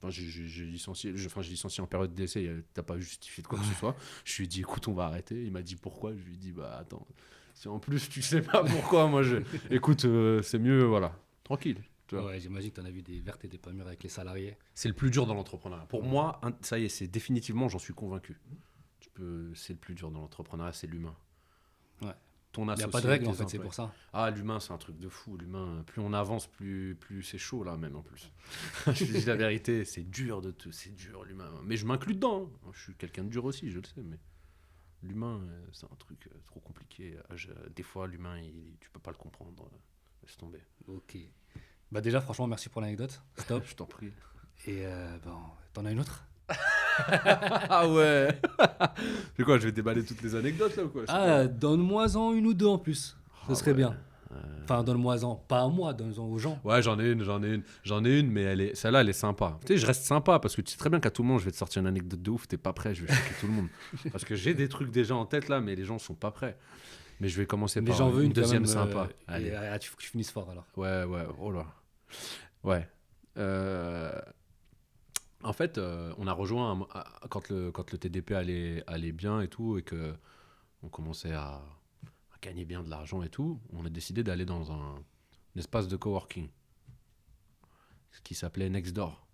Enfin, j'ai licencié en période d'essai, t'as pas justifié de quoi que ce soit. Je lui ai dit, écoute, on va arrêter. Il m'a dit pourquoi. Je lui ai dit, bah attends, si en plus tu sais pas pourquoi, écoute, c'est mieux, voilà, tranquille. Tu vois.
Ouais, j'imagine que t'en as vu des vertes et des pas mûres avec les salariés.
C'est le plus dur dans l'entrepreneuriat. Pour moi, ça y est, c'est définitivement, j'en suis convaincu. C'est le plus dur dans l'entrepreneuriat, c'est l'humain.
Ouais.
Ton
Il n'y
associé,
a pas de règle en
tes
fait, c'est
employés.
pour ça.
Ah, l'humain, c'est un truc de fou. L'humain, plus on avance, plus c'est chaud là, même en plus. Je te dis la vérité, c'est dur c'est dur l'humain. Mais je m'inclus dedans, hein. Je suis quelqu'un de dur aussi, je le sais. Mais l'humain, c'est un truc trop compliqué. Des fois, l'humain, tu peux pas le comprendre. Laisse tomber.
Ok. Bah déjà, franchement, merci pour l'anecdote. Stop.
Je t'en prie.
Et t'en as une autre?
Ah ouais. C'est quoi, je vais déballer toutes les anecdotes là ou quoi?
Ah, donne-moi-en une ou deux en plus. Ce
Ah
serait
ouais.
bien. Enfin, donne-moi-en. Pas à moi, donne-en aux gens.
Ouais, j'en ai une, mais celle-là, elle est sympa. Tu sais, je reste sympa parce que tu sais très bien qu'à tout le monde, je vais te sortir une anecdote de ouf, t'es pas prêt, je vais choquer tout le monde. Parce que j'ai des trucs déjà en tête là, mais les gens sont pas prêts. Mais je vais commencer
Mais
par
j'en veux
une
une quand
deuxième
même,
sympa.
et,
Allez.
tu finisses fort alors.
Ouais, oh là. Ouais. En fait, on a rejoint quand le TDP allait bien et tout, et que on commençait à gagner bien de l'argent et tout, on a décidé d'aller dans un espace de coworking qui s'appelait Nextdoor.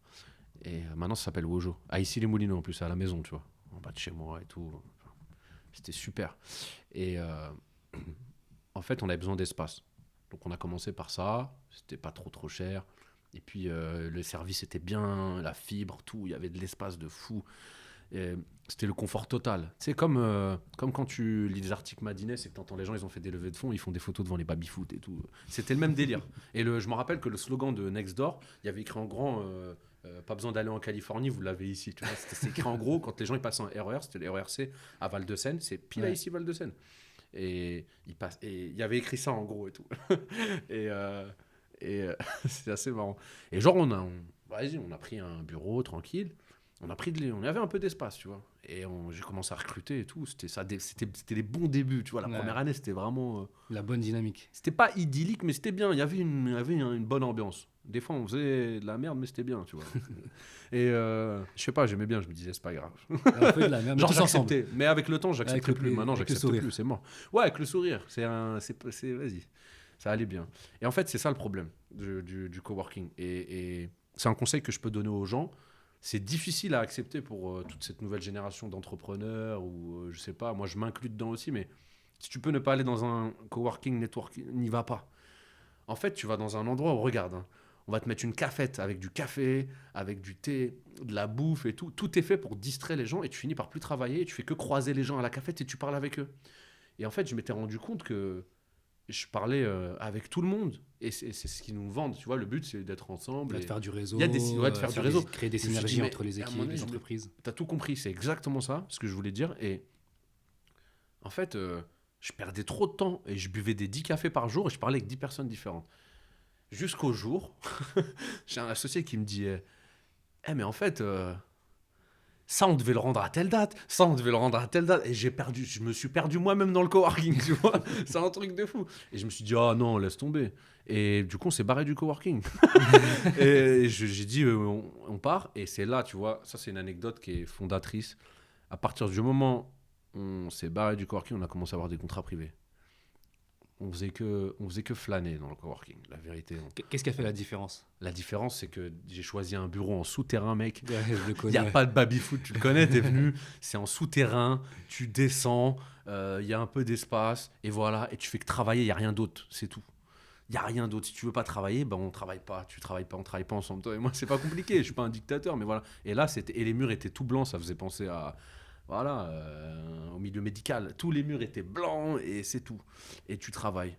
Et maintenant, ça s'appelle Wojo. À Issy-les-Moulineaux, en plus, c'est à la maison, tu vois. En bas de chez moi et tout. C'était super. Et en fait, on avait besoin d'espace. Donc, on a commencé par ça. C'était pas trop cher. Et puis, le service était bien, la fibre, tout. Il y avait de l'espace de fou. Et c'était le confort total. C'est comme quand tu lis des articles Madines et que tu entends les gens, ils ont fait des levées de fonds, ils font des photos devant les baby-foot et tout. C'était le même délire. Et je me rappelle que le slogan de Nextdoor, il y avait écrit en grand pas besoin d'aller en Californie, vous l'avez ici. Tu vois, c'était écrit en gros quand les gens ils passaient en RER, c'était le RERC à Val-de-Seine, c'est pile à
Ouais.
ici Val-de-Seine. Et il y avait écrit ça en gros et tout. et c'est assez marrant. Et genre, vas-y, on a pris un bureau tranquille. On avait un peu d'espace, tu vois. Et j'ai commencé à recruter et tout. C'était les bons débuts, tu vois. La
Ouais.
première année, c'était vraiment.
La bonne dynamique.
C'était pas idyllique, mais c'était bien. Il y avait une bonne ambiance. Des fois, on faisait de la merde, mais c'était bien, tu vois. Et je sais pas, j'aimais bien. Je me disais, c'est pas grave.
On fait de la merde, mais
Genre,
tous ensemble.
j'acceptais. Mais avec le temps, j'accepterai plus. Maintenant,
Avec le
j'accepte
sourire.
plus. C'est mort. Ouais, avec le sourire. Vas-y. Ça allait bien. Et en fait, c'est ça le problème du coworking. Et c'est un conseil que je peux donner aux gens. C'est difficile à accepter pour toute cette nouvelle génération d'entrepreneurs ou je sais pas, moi je m'inclus dedans aussi, mais si tu peux ne pas aller dans un coworking, networking, n'y va pas. En fait, tu vas dans un endroit où, regarde, hein, on va te mettre une cafette avec du café, avec du thé, de la bouffe et tout. Tout est fait pour distraire les gens et tu finis par plus travailler et tu fais que croiser les gens à la cafette et tu parles avec eux. Et en fait, je m'étais rendu compte que je parlais avec tout le monde et c'est ce qu'ils nous vendent. Tu vois, le but c'est d'être ensemble.
De faire du réseau.
Il y a de faire du réseau.
Créer des
Je me suis dit,
synergies
mais
entre les
à un moment
équipes,
donné,
les entreprises.
T'as tout compris, c'est exactement ça, ce que je voulais dire. Et en fait, je perdais trop de temps et je buvais des 10 cafés par jour et je parlais avec 10 personnes différentes. Jusqu'au jour, j'ai un associé qui me dit mais en fait, ça, on devait le rendre à telle date, ça, on devait le rendre à telle date. Et je me suis perdu moi-même dans le coworking, tu vois. C'est un truc de fou. Et je me suis dit, ah non, laisse tomber. Et du coup, on s'est barré du coworking. Et j'ai dit, on part. Et c'est là, tu vois, ça, c'est une anecdote qui est fondatrice. À partir du moment où on s'est barré du coworking, on a commencé à avoir des contrats privés. On faisait que flâner dans le coworking, la vérité.
Qu'est-ce qui a fait la différence?
La différence, c'est que j'ai choisi un bureau en souterrain, mec.
Ouais, je le
Il n'y
connais.
a pas de baby-foot, tu le connais, t'es venu, c'est en souterrain, tu descends, il y a un peu d'espace, et voilà, et tu fais que travailler, il n'y a rien d'autre, c'est tout. Il n'y a rien d'autre. Si tu veux pas travailler, ben on travaille pas. Tu travailles pas, on travaille pas ensemble. Toi et moi, c'est pas compliqué, je suis pas un dictateur, mais voilà. Et là, et les murs étaient tout blancs, ça faisait penser à. Voilà, au milieu médical. Tous les murs étaient blancs, et c'est tout. Et tu travailles.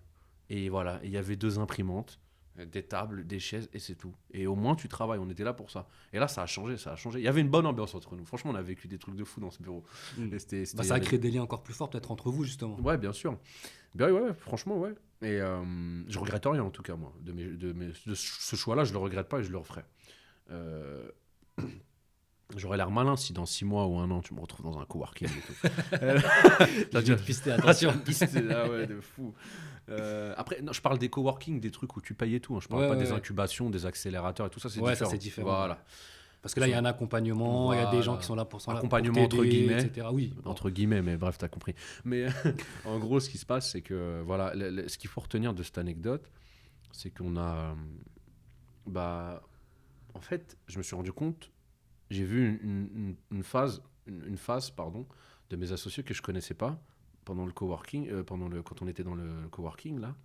Et voilà, il y avait 2 imprimantes, des tables, des chaises, et c'est tout. Et au moins, tu travailles, on était là pour ça. Et là, ça a changé, ça a changé. Il y avait une bonne ambiance entre nous. Franchement, on a vécu des trucs de fou dans ce bureau.
Mm.
Et
Bah, ça a créé des liens encore plus forts, peut-être entre vous, justement.
Ouais, bien sûr. Ben ouais, franchement, ouais. Et je regrette rien, en tout cas, moi. De ce choix-là, je le regrette pas et je le referai. Euh, J'aurais l'air malin si dans 6 mois ou 1 an, tu me retrouves dans un coworking et tout.
Je vais te pister, attention.
Ah ouais, de fou. Après, non, je parle des coworking, des trucs où tu payes et tout. Hein. Je parle
Ouais,
pas
ouais,
des
ouais.
incubations, des accélérateurs et tout ça, c'est
Ouais, ça,
différent.
c'est différent.
Voilà.
Parce que là, il y a un accompagnement, il y a des gens qui sont là pour
Accompagnement
t'aider,
entre guillemets.
etc. Oui, bon.
Entre guillemets, mais bref, t'as compris. Mais en gros, ce qui se passe, c'est que voilà, ce qu'il faut retenir de cette anecdote, c'est qu'on a. Bah, en fait, je me suis rendu compte, j'ai vu une phase, pardon, de mes associés que je connaissais pas pendant le coworking, quand on était dans le coworking là,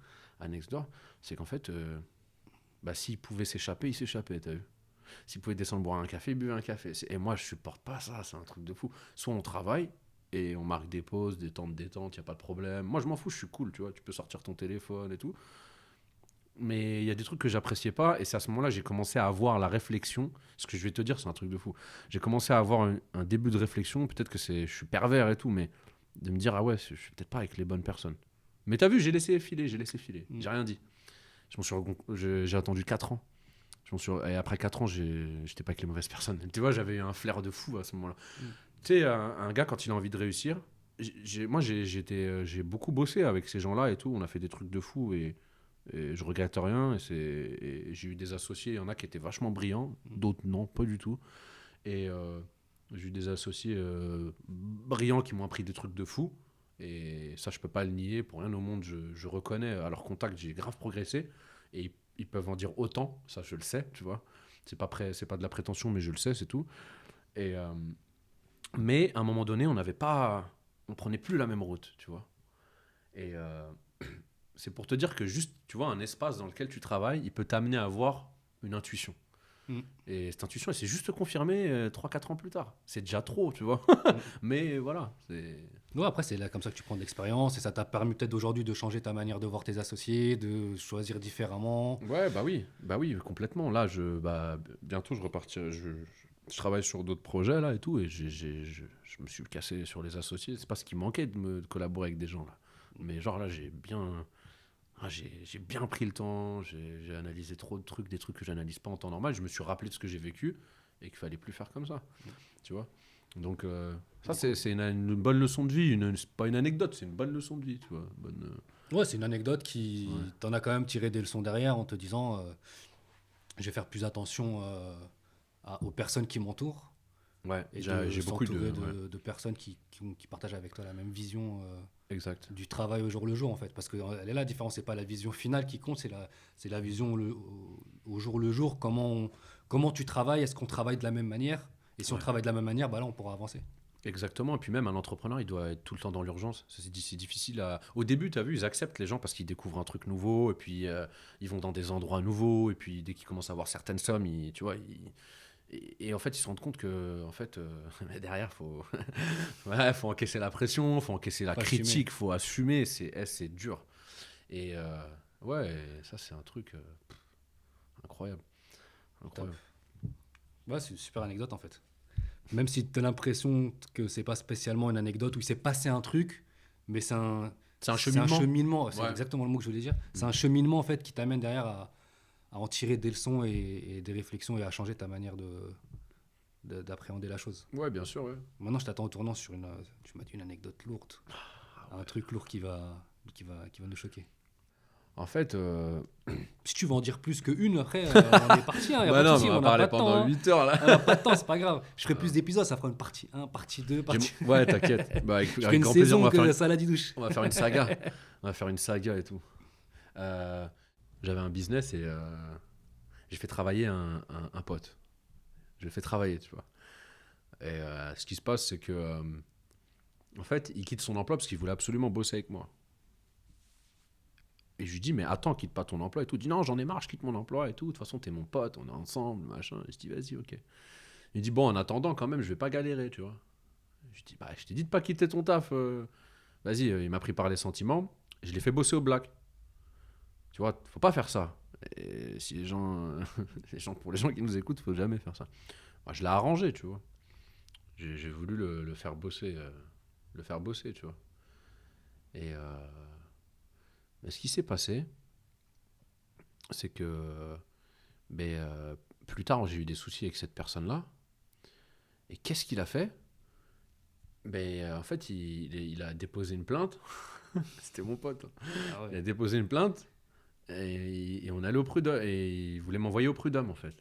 à Nextdoor, c'est qu'en fait, bah, s'ils pouvaient s'échapper, ils s'échappaient, t'as vu. S'ils pouvaient descendre boire un café, ils buvaient un café. Et moi, je supporte pas ça, c'est un truc de fou. Soit on travaille et on marque des pauses, des temps de détente, y a pas de problème. Moi, je m'en fous, je suis cool, tu vois, tu peux sortir ton téléphone et tout. Mais il y a des trucs que j'appréciais pas, et c'est à ce moment-là que j'ai commencé à avoir la réflexion. Ce que je vais te dire, c'est un truc de fou. J'ai commencé à avoir un début de réflexion, peut-être que je suis pervers et tout, mais de me dire, ah ouais, je suis peut-être pas avec les bonnes personnes. Mais t'as vu, j'ai laissé filer, j'ai rien dit. J'ai attendu 4 ans. Et après 4 ans, j'étais pas avec les mauvaises personnes. Tu vois, j'avais un flair de fou à ce moment-là. Tu sais, un gars, quand il a envie de réussir, j'ai beaucoup bossé avec ces gens-là et tout. On a fait des trucs de fou et je regrette rien. Et j'ai eu des associés, il y en a qui étaient vachement brillants, d'autres non, pas du tout. Et j'ai eu des associés brillants qui m'ont appris des trucs de fou. Et ça, je peux pas le nier. Pour rien au monde, je reconnais à leur contact, j'ai grave progressé. Et ils peuvent en dire autant, ça je le sais, tu vois. C'est pas de la prétention, mais je le sais, c'est tout. Et, mais à un moment donné, on prenait plus la même route, tu vois. Et c'est pour te dire que juste, tu vois, un espace dans lequel tu travailles, il peut t'amener à avoir une intuition. Et cette intuition, elle s'est juste confirmée 3-4 ans plus tard. C'est déjà trop, tu vois. Mais voilà, c'est...
Ouais, après, c'est là comme ça que tu prends de l'expérience et ça t'a permis peut-être aujourd'hui de changer ta manière de voir tes associés, de choisir différemment.
Ouais, bah oui, complètement. Là, bientôt, je repartirai. Je travaille sur d'autres projets là et tout, et je me suis cassé sur les associés. C'est pas ce qui manquait de collaborer avec des gens là. Mais genre là, j'ai bien pris le temps, j'ai analysé trop de trucs, des trucs que j'analyse pas en temps normal. Je me suis rappelé de ce que j'ai vécu et qu'il fallait plus faire comme ça, tu vois. Donc ça, c'est une bonne leçon de vie. C'est pas une anecdote, c'est une bonne leçon de vie, tu vois.
Ouais, c'est une anecdote qui
Ouais.
t'en as quand même tiré des leçons derrière en te disant je vais faire plus attention aux personnes qui m'entourent
Ouais,
et de
j'ai beaucoup de...
s'entourer
Ouais,
de personnes qui partagent avec toi la même vision
exact.
du travail au jour le jour en fait. Parce que elle est là, la différence, c'est pas la vision finale qui compte, c'est la vision au jour le jour, comment tu travailles, est-ce qu'on travaille de la même manière? Et si on
Ouais.
travaille de la même manière, bah là on pourra avancer.
Exactement. Et puis même un entrepreneur, il doit être tout le temps dans l'urgence. C'est difficile à... Au début, tu as vu, ils acceptent les gens parce qu'ils découvrent un truc nouveau et puis ils vont dans des endroits nouveaux et puis dès qu'ils commencent à avoir certaines sommes, tu vois, et en fait, ils se rendent compte que en fait, derrière, ouais, faut encaisser la pression, faut encaisser la
Faut assumer.
critique, faut assumer. C'est dur. Et ouais, ça, c'est un truc incroyable.
Top.
Incroyable.
Ouais, c'est une super anecdote en fait. Même si tu as l'impression que c'est pas spécialement une anecdote où il s'est passé un truc, mais
C'est un
c'est un
cheminement.
cheminement, c'est
Ouais.
exactement le mot que je voulais dire. C'est
Mm.
un cheminement en fait qui t'amène derrière à en tirer des leçons et des réflexions et à changer ta manière d'appréhender la chose.
Ouais, bien sûr, ouais.
Maintenant, je t'attends au tournant sur tu m'as dit une anecdote lourde,
Ah
un
ouais.
truc lourd qui va nous choquer.
En fait,
Si tu veux en dire plus qu'une, après, on est parti, il n'y a
bah
pas de
non, mais
souci,
on va
on n'a
parler
pas de
pendant
temps. Hein.
8 heures là.
On n'a pas de temps, c'est pas grave. Je ferai plus d'épisodes, ça fera une partie 1, partie 2, partie...
Ouais, t'inquiète. Bah,
Je ferai
avec
une
grand plaisir,
saison que salade douche.
on va faire une saga. On va faire une saga et tout. Euh, J'avais un business et j'ai fait travailler un pote. Je l'ai fait travailler, tu vois. Et ce qui se passe, c'est que, en fait, il quitte son emploi parce qu'il voulait absolument bosser avec moi. Et je lui dis, mais attends, quitte pas ton emploi et tout. Il dit, non, j'en ai marre, je quitte mon emploi et tout. De toute façon, t'es mon pote, on est ensemble, machin. Et je dis, vas-y, ok. Il dit, bon, en attendant, quand même, je vais pas galérer, tu vois. Je dis, bah, je t'ai dit de pas quitter ton taf. Vas-y, il m'a pris par les sentiments. Je l'ai fait bosser au black. Tu vois, faut pas faire ça. Et si les gens, pour les gens qui nous écoutent, faut jamais faire ça. Moi, je l'ai arrangé, tu vois. J'ai voulu le faire bosser, tu vois. Et mais ce qui s'est passé, c'est que ben, plus tard, j'ai eu des soucis avec cette personne-là. Et qu'est-ce qu'il a fait? En fait, il a déposé une plainte. C'était mon pote.
Ah
Il
ouais.
a déposé une plainte et on allait au prud'homme. Et il voulait m'envoyer au prud'homme, en fait.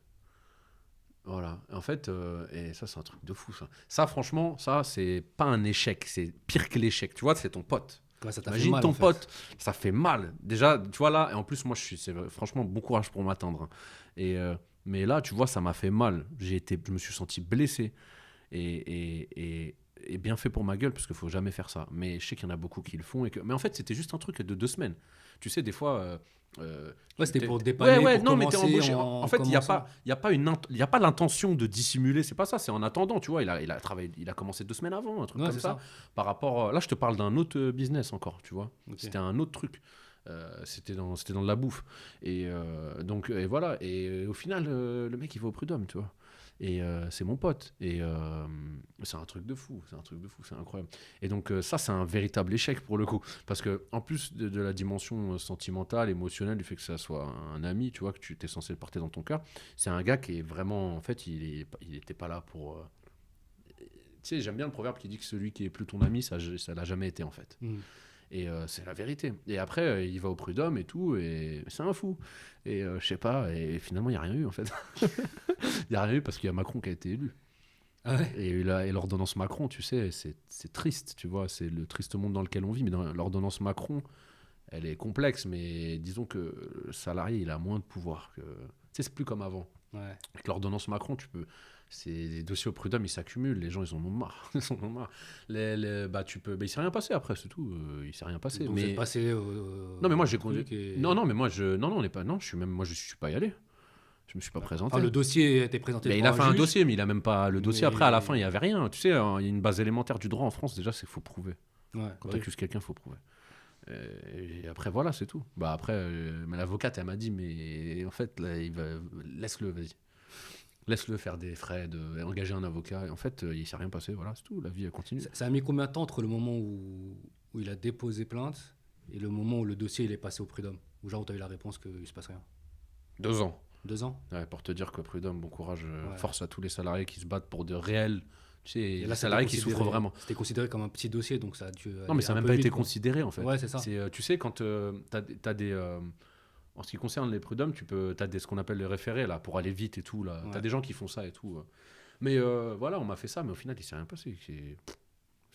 Voilà. En fait, et ça, c'est un truc de fou, ça. Ça, franchement, ça, c'est pas un échec. C'est pire que l'échec. Tu vois, c'est ton pote.
Ouais, ça t'a fait
Imagine
mal en
ton
fait.
pote, ça fait mal. Déjà, tu vois là, et en plus, moi, franchement, bon courage pour m'attendre. Hein. Et, mais là, tu vois, ça m'a fait mal. Je me suis senti blessé. Et bien fait pour ma gueule, parce qu'il faut jamais faire ça. Mais je sais qu'il y en a beaucoup qui le font. Mais en fait, c'était juste un truc de 2 semaines. Tu sais, des fois.
Ouais, c'était pour
Ouais,
dépanner,
ouais,
pour
non, mais t'es
commencer
embauché. En
en
fait,
commençant.
il y a pas l'intention de dissimuler, c'est pas ça, c'est en attendant, tu vois. Il a travaillé, il a commencé 2 semaines avant, un truc
Ouais,
comme
c'est
ça.
ça.
Par rapport. Là, je te parle d'un autre business encore, tu vois.
Ok.
C'était un autre truc. C'était dans de la bouffe. Et donc, et voilà. Et au final, le mec, il va au prud'homme, tu vois. Et c'est mon pote. Et c'est un truc de fou. C'est un truc de fou. C'est incroyable. Et donc, ça, c'est un véritable échec pour le coup. Parce que, en plus de la dimension sentimentale, émotionnelle, du fait que ça soit un ami, tu vois, que tu es censé le porter dans ton cœur, c'est un gars qui est vraiment. En fait, il était pas là pour. Tu sais, j'aime bien le proverbe qui dit que celui qui est plus ton ami, ça l'a jamais été, en fait.
Hmm.
Et c'est la vérité. Et après, il va au prud'homme et tout, et c'est un fou. Et je sais pas, et finalement, il n'y a rien eu en fait. Il n'y a rien eu parce qu'il y a Macron qui a été élu.
Ah ouais.
Et l'ordonnance Macron, tu sais, c'est triste, tu vois, c'est le triste monde dans lequel on vit. Mais dans l'ordonnance Macron, elle est complexe, mais disons que le salarié, il a moins de pouvoir. Tu sais, c'est plus comme avant.
Ouais.
Avec l'ordonnance Macron, les dossiers au prud'homme, ils s'accumulent, les gens, ils en ont marre. Ils en ont marre. Il s'est rien passé après, c'est tout. Il s'est rien passé.
Donc vous êtes
Mais
passé
non, mais moi, j'ai
au
conduit.
truc et...
Non, mais moi, non, on n'est pas. Non, moi, je suis pas y allé. Je me suis pas
D'accord.
présenté.
Enfin, le dossier a été présenté
Mais il
devant
a
un
fait un
juge,
dossier, mais il a même pas le dossier. Après, à la fin, il y
mais...
avait rien. Tu sais, il y a une base élémentaire du droit en France. Déjà, c'est qu'il faut prouver.
Ouais,
Quand
bah
tu
oui.
accuses quelqu'un, il faut prouver. Et après, voilà, c'est tout. Bah après, mais l'avocate, elle m'a dit, mais en fait, là, laisse-le, vas-y. Laisse-le faire des frais, engager un avocat. Et en fait, il s'est rien passé. Voilà, c'est tout. La vie, elle continue.
Ça a mis combien de temps entre le moment où il a déposé plainte et le moment où le dossier il est passé au prud'homme, où genre où tu as eu la réponse qu'il ne se passe rien?
2 ans.
2 ans?
Ouais, pour te dire que Prud'homme, bon courage,
Ouais.
force à tous les salariés qui se battent pour de réels. Tu sais,
Et
les
là,
salariés qui souffrent vraiment.
c'était considéré comme un petit dossier, donc ça a dû
Non, mais
aller
ça
un
n'a même
peu
pas
vite,
été
quoi.
considéré en fait.
Ouais, c'est ça.
C'est, tu sais, quand t'as des. En ce qui concerne les prud'hommes, t'as ce qu'on appelle les référés là, pour aller vite et tout. Là. T'as
Ouais.
des gens qui font ça et tout. Mais voilà, on m'a fait ça, mais au final, il s'est rien passé.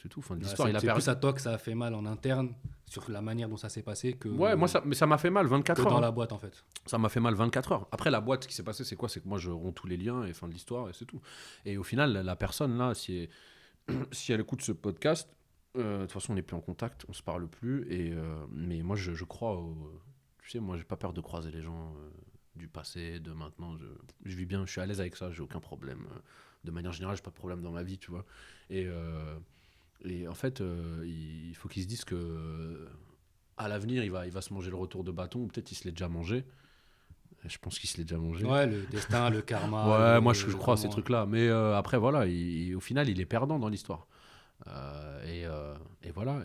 C'est tout, fin de
Ouais,
l'histoire. Il a
c'est
perdu.
plus à toi que ça a fait mal en interne sur la manière dont ça s'est passé
Ouais, mais ça m'a fait mal
que
24 heures.
dans
Hein.
la boîte, en fait.
Ça m'a fait mal 24 heures. Après, la boîte, ce qui s'est passé, c'est quoi? C'est que moi, je romps tous les liens et fin de l'histoire et c'est tout. Et au final, la personne là, si elle écoute ce podcast, de toute façon, on n'est plus en contact, on se parle plus. Mais moi, je crois tu sais, moi, j'ai pas peur de croiser les gens du passé, de maintenant. Je vis bien, je suis à l'aise avec ça, j'ai aucun problème. De manière générale, j'ai pas de problème dans ma vie, tu vois. Et en fait, il faut qu'ils se disent que à l'avenir, il va se manger le retour de bâton, ou peut-être il se l'est déjà mangé. Je pense qu'il se l'est déjà mangé.
Ouais, le destin, le karma,
Ouais, moi je crois à ces
comment...
trucs-là. Mais après, voilà, au final, il est perdant dans l'histoire. Et voilà.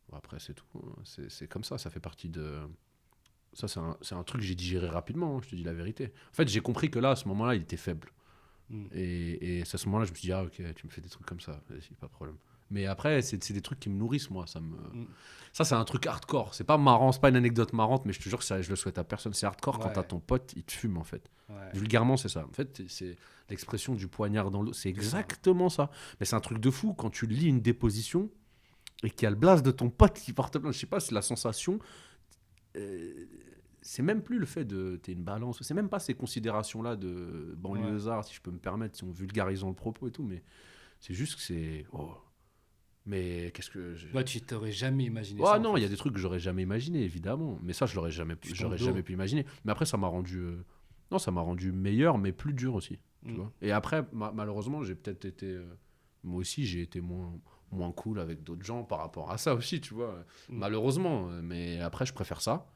Bon, après, c'est tout. C'est comme ça fait partie de. Ça, c'est un truc que j'ai digéré rapidement, hein, je te dis la vérité. En fait, j'ai compris que là, à ce moment-là, il était faible.
Mm.
Et c'est à ce moment-là, je me suis dit, ah ok, tu me fais des trucs comme ça, vas-y, pas de problème. Mais après, c'est des trucs qui me nourrissent, moi.
Mm.
Ça, c'est un truc hardcore. C'est pas marrant, c'est pas une anecdote marrante, mais je te jure que je le souhaite à personne. C'est hardcore quand
Ouais.
t'as ton pote, il te fume, en fait.
Ouais.
Vulgairement, c'est ça. En fait, c'est l'expression du poignard dans l'eau. C'est exactement ça. Mais c'est un truc de fou quand tu lis une déposition et qu'il y a le blast de ton pote qui porte plainte. Je sais pas, c'est la sensation. C'est même plus le fait de t'es une balance. C'est même pas ces considérations-là de banlieusard, si je peux me permettre, si on vulgarisant le propos et tout. Mais c'est juste que c'est. Oh. Mais qu'est-ce que.
Ouais, tu t'aurais jamais imaginé
Oh
ça, en
non, il y a
fait.
des trucs que j'aurais jamais imaginé, évidemment. Mais ça, je l'aurais jamais,
Tu
j'aurais
tombes d'eau.
jamais pu imaginer. Mais après, ça m'a rendu. Non, ça m'a rendu meilleur, mais plus dur aussi. Tu
Mm.
vois. Et après, malheureusement, j'ai peut-être été. Moi aussi, j'ai été moins cool avec d'autres gens par rapport à ça aussi, tu vois.
Mm.
Malheureusement. Mais après, je préfère ça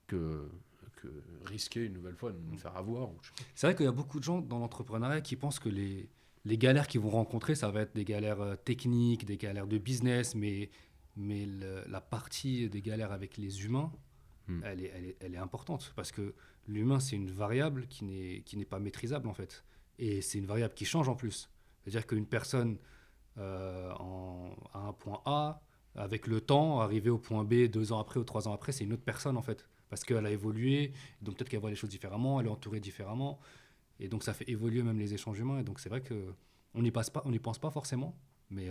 que, que risquer une nouvelle fois de me faire avoir. Ou je sais pas.
C'est vrai qu'il y a beaucoup de gens dans l'entrepreneuriat qui pensent que les galères qu'ils vont rencontrer, ça va être des galères techniques, des galères de business, mais la partie des galères avec les humains,
Hmm.
elle est importante parce que l'humain, c'est une variable qui n'est pas maîtrisable en fait. Et c'est une variable qui change en plus. C'est-à-dire qu'une personne à un point A, avec le temps, arriver au point B 2 ans après ou 3 ans après, c'est une autre personne en fait. Parce qu'elle a évolué, donc peut-être qu'elle voit les choses différemment, elle est entourée différemment. Et donc ça fait évoluer même les échanges humains. Et donc c'est vrai que on n'y pense pas forcément, mais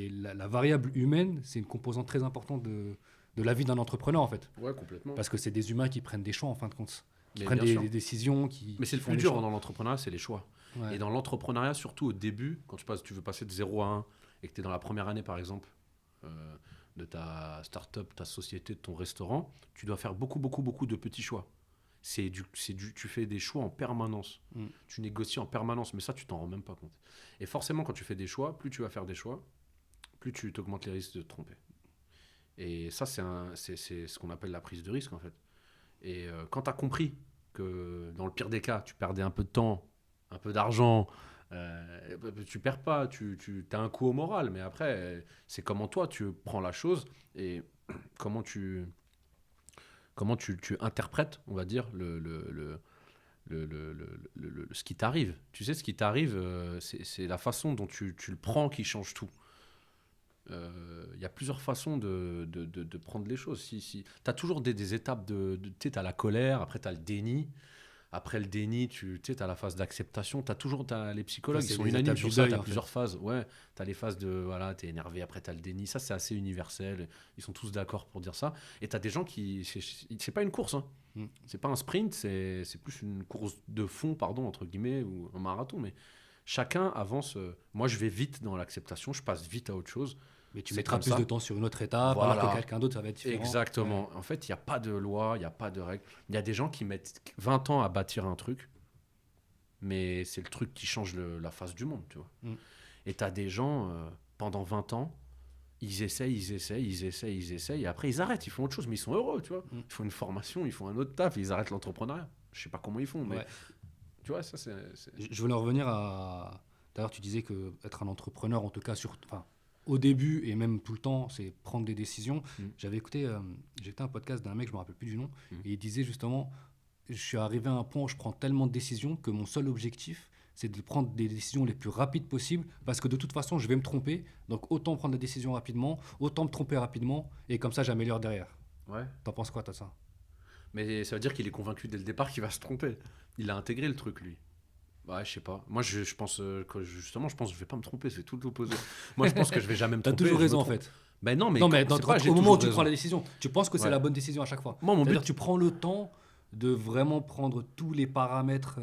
la variable humaine, c'est une composante très importante de la vie d'un entrepreneur en fait.
Ouais, complètement.
Parce que c'est des humains qui prennent des choix en fin de compte, qui
Mais
prennent
bien sûr.
des décisions, qui
Mais c'est le
font
plus
les
dur
choix.
dans l'entrepreneuriat, c'est les choix.
Ouais.
Et dans l'entrepreneuriat, surtout au début, quand tu veux passer de 0 à 1 et que tu es dans la première année, par exemple, de ta start-up, ta société, de ton restaurant, tu dois faire beaucoup, beaucoup, beaucoup de petits choix. Tu fais des choix en permanence.
Mm.
Tu négocies en permanence, mais ça, tu t'en rends même pas compte. Et forcément, quand tu fais des choix, plus tu vas faire des choix, plus tu t'augmentes les risques de te tromper. Et ça, c'est ce qu'on appelle la prise de risque, en fait. Et quand tu as compris que dans le pire des cas, tu perdais un peu de temps, un peu d'argent, tu perds pas, tu as un coup au moral, mais après, c'est comment toi tu prends la chose et comment tu interprètes, on va dire, ce qui t'arrive. Tu sais, ce qui t'arrive, c'est la façon dont tu le prends qui change tout. Il y a plusieurs façons de prendre les choses. Si, tu as toujours des étapes tu sais, tu as la colère, après tu as le déni. Après le déni, tu sais, as la phase d'acceptation. Les psychologues,
Ça,
ils
c'est
sont
les
unanimes
étapes
sur
du
ça.
deuil,
Tu as
en
plusieurs
fait.
phases. Ouais, tu as les phases de, voilà, tu es énervé, après tu as le déni. Ça, c'est assez universel. Ils sont tous d'accord pour dire ça. Et tu as des gens qui... C'est pas une course, hein.
Mm.
C'est pas un sprint, c'est plus une course de fond, pardon, entre guillemets, ou un marathon. Mais chacun avance. Moi, je vais vite dans l'acceptation. Je passe vite à autre chose.
Mais tu
C'est
mettras
comme
plus
ça.
de temps sur une autre étape, alors que
Voilà.
quelqu'un d'autre, ça va être différent.
Exactement.
Ouais.
En fait, il n'y a pas de loi, il n'y a pas de règle. Il y a des gens qui mettent 20 ans à bâtir un truc, mais c'est le truc qui change la face du monde, tu vois.
Mm.
Et tu as des gens, pendant 20 ans, ils essayent, et après ils arrêtent, ils font autre chose, mais ils sont heureux, tu vois.
Mm.
Ils font une formation, ils font un autre taf, et ils arrêtent l'entrepreneuriat. Je sais pas comment ils font, mais
Ouais.
tu vois, ça c'est...
Je voulais en revenir à. D'ailleurs, tu disais que être un entrepreneur, en tout cas, enfin, au début et même tout le temps, c'est prendre des décisions.
Mm.
J'ai écouté un podcast d'un mec, je me rappelle plus du nom,
Mm.
et il disait justement, je suis arrivé à un point où je prends tellement de décisions que mon seul objectif, c'est de prendre des décisions les plus rapides possibles, parce que de toute façon, je vais me tromper, donc autant prendre des décisions rapidement, autant me tromper rapidement, et comme ça, j'améliore derrière.
Ouais.
T'en penses quoi, t'as ça?
Mais ça veut dire qu'il est convaincu dès le départ qu'il va se tromper. Il a intégré le truc, lui. Ouais, je sais pas. Moi, je pense que justement, je pense que je vais pas me tromper. C'est tout l'opposé. Moi, je pense que je vais jamais me
T'as
tromper.
toujours
je me
raison, en
trompe.
fait.
Ben non, mais
Non, mais
c'est pas, j'ai
au moment où tu
toujours
prends la
raison.
décision, tu penses que c'est
Ouais.
la bonne décision à chaque fois.
Moi, mon
C'est-à-dire
but,
que tu prends le temps de vraiment prendre tous les paramètres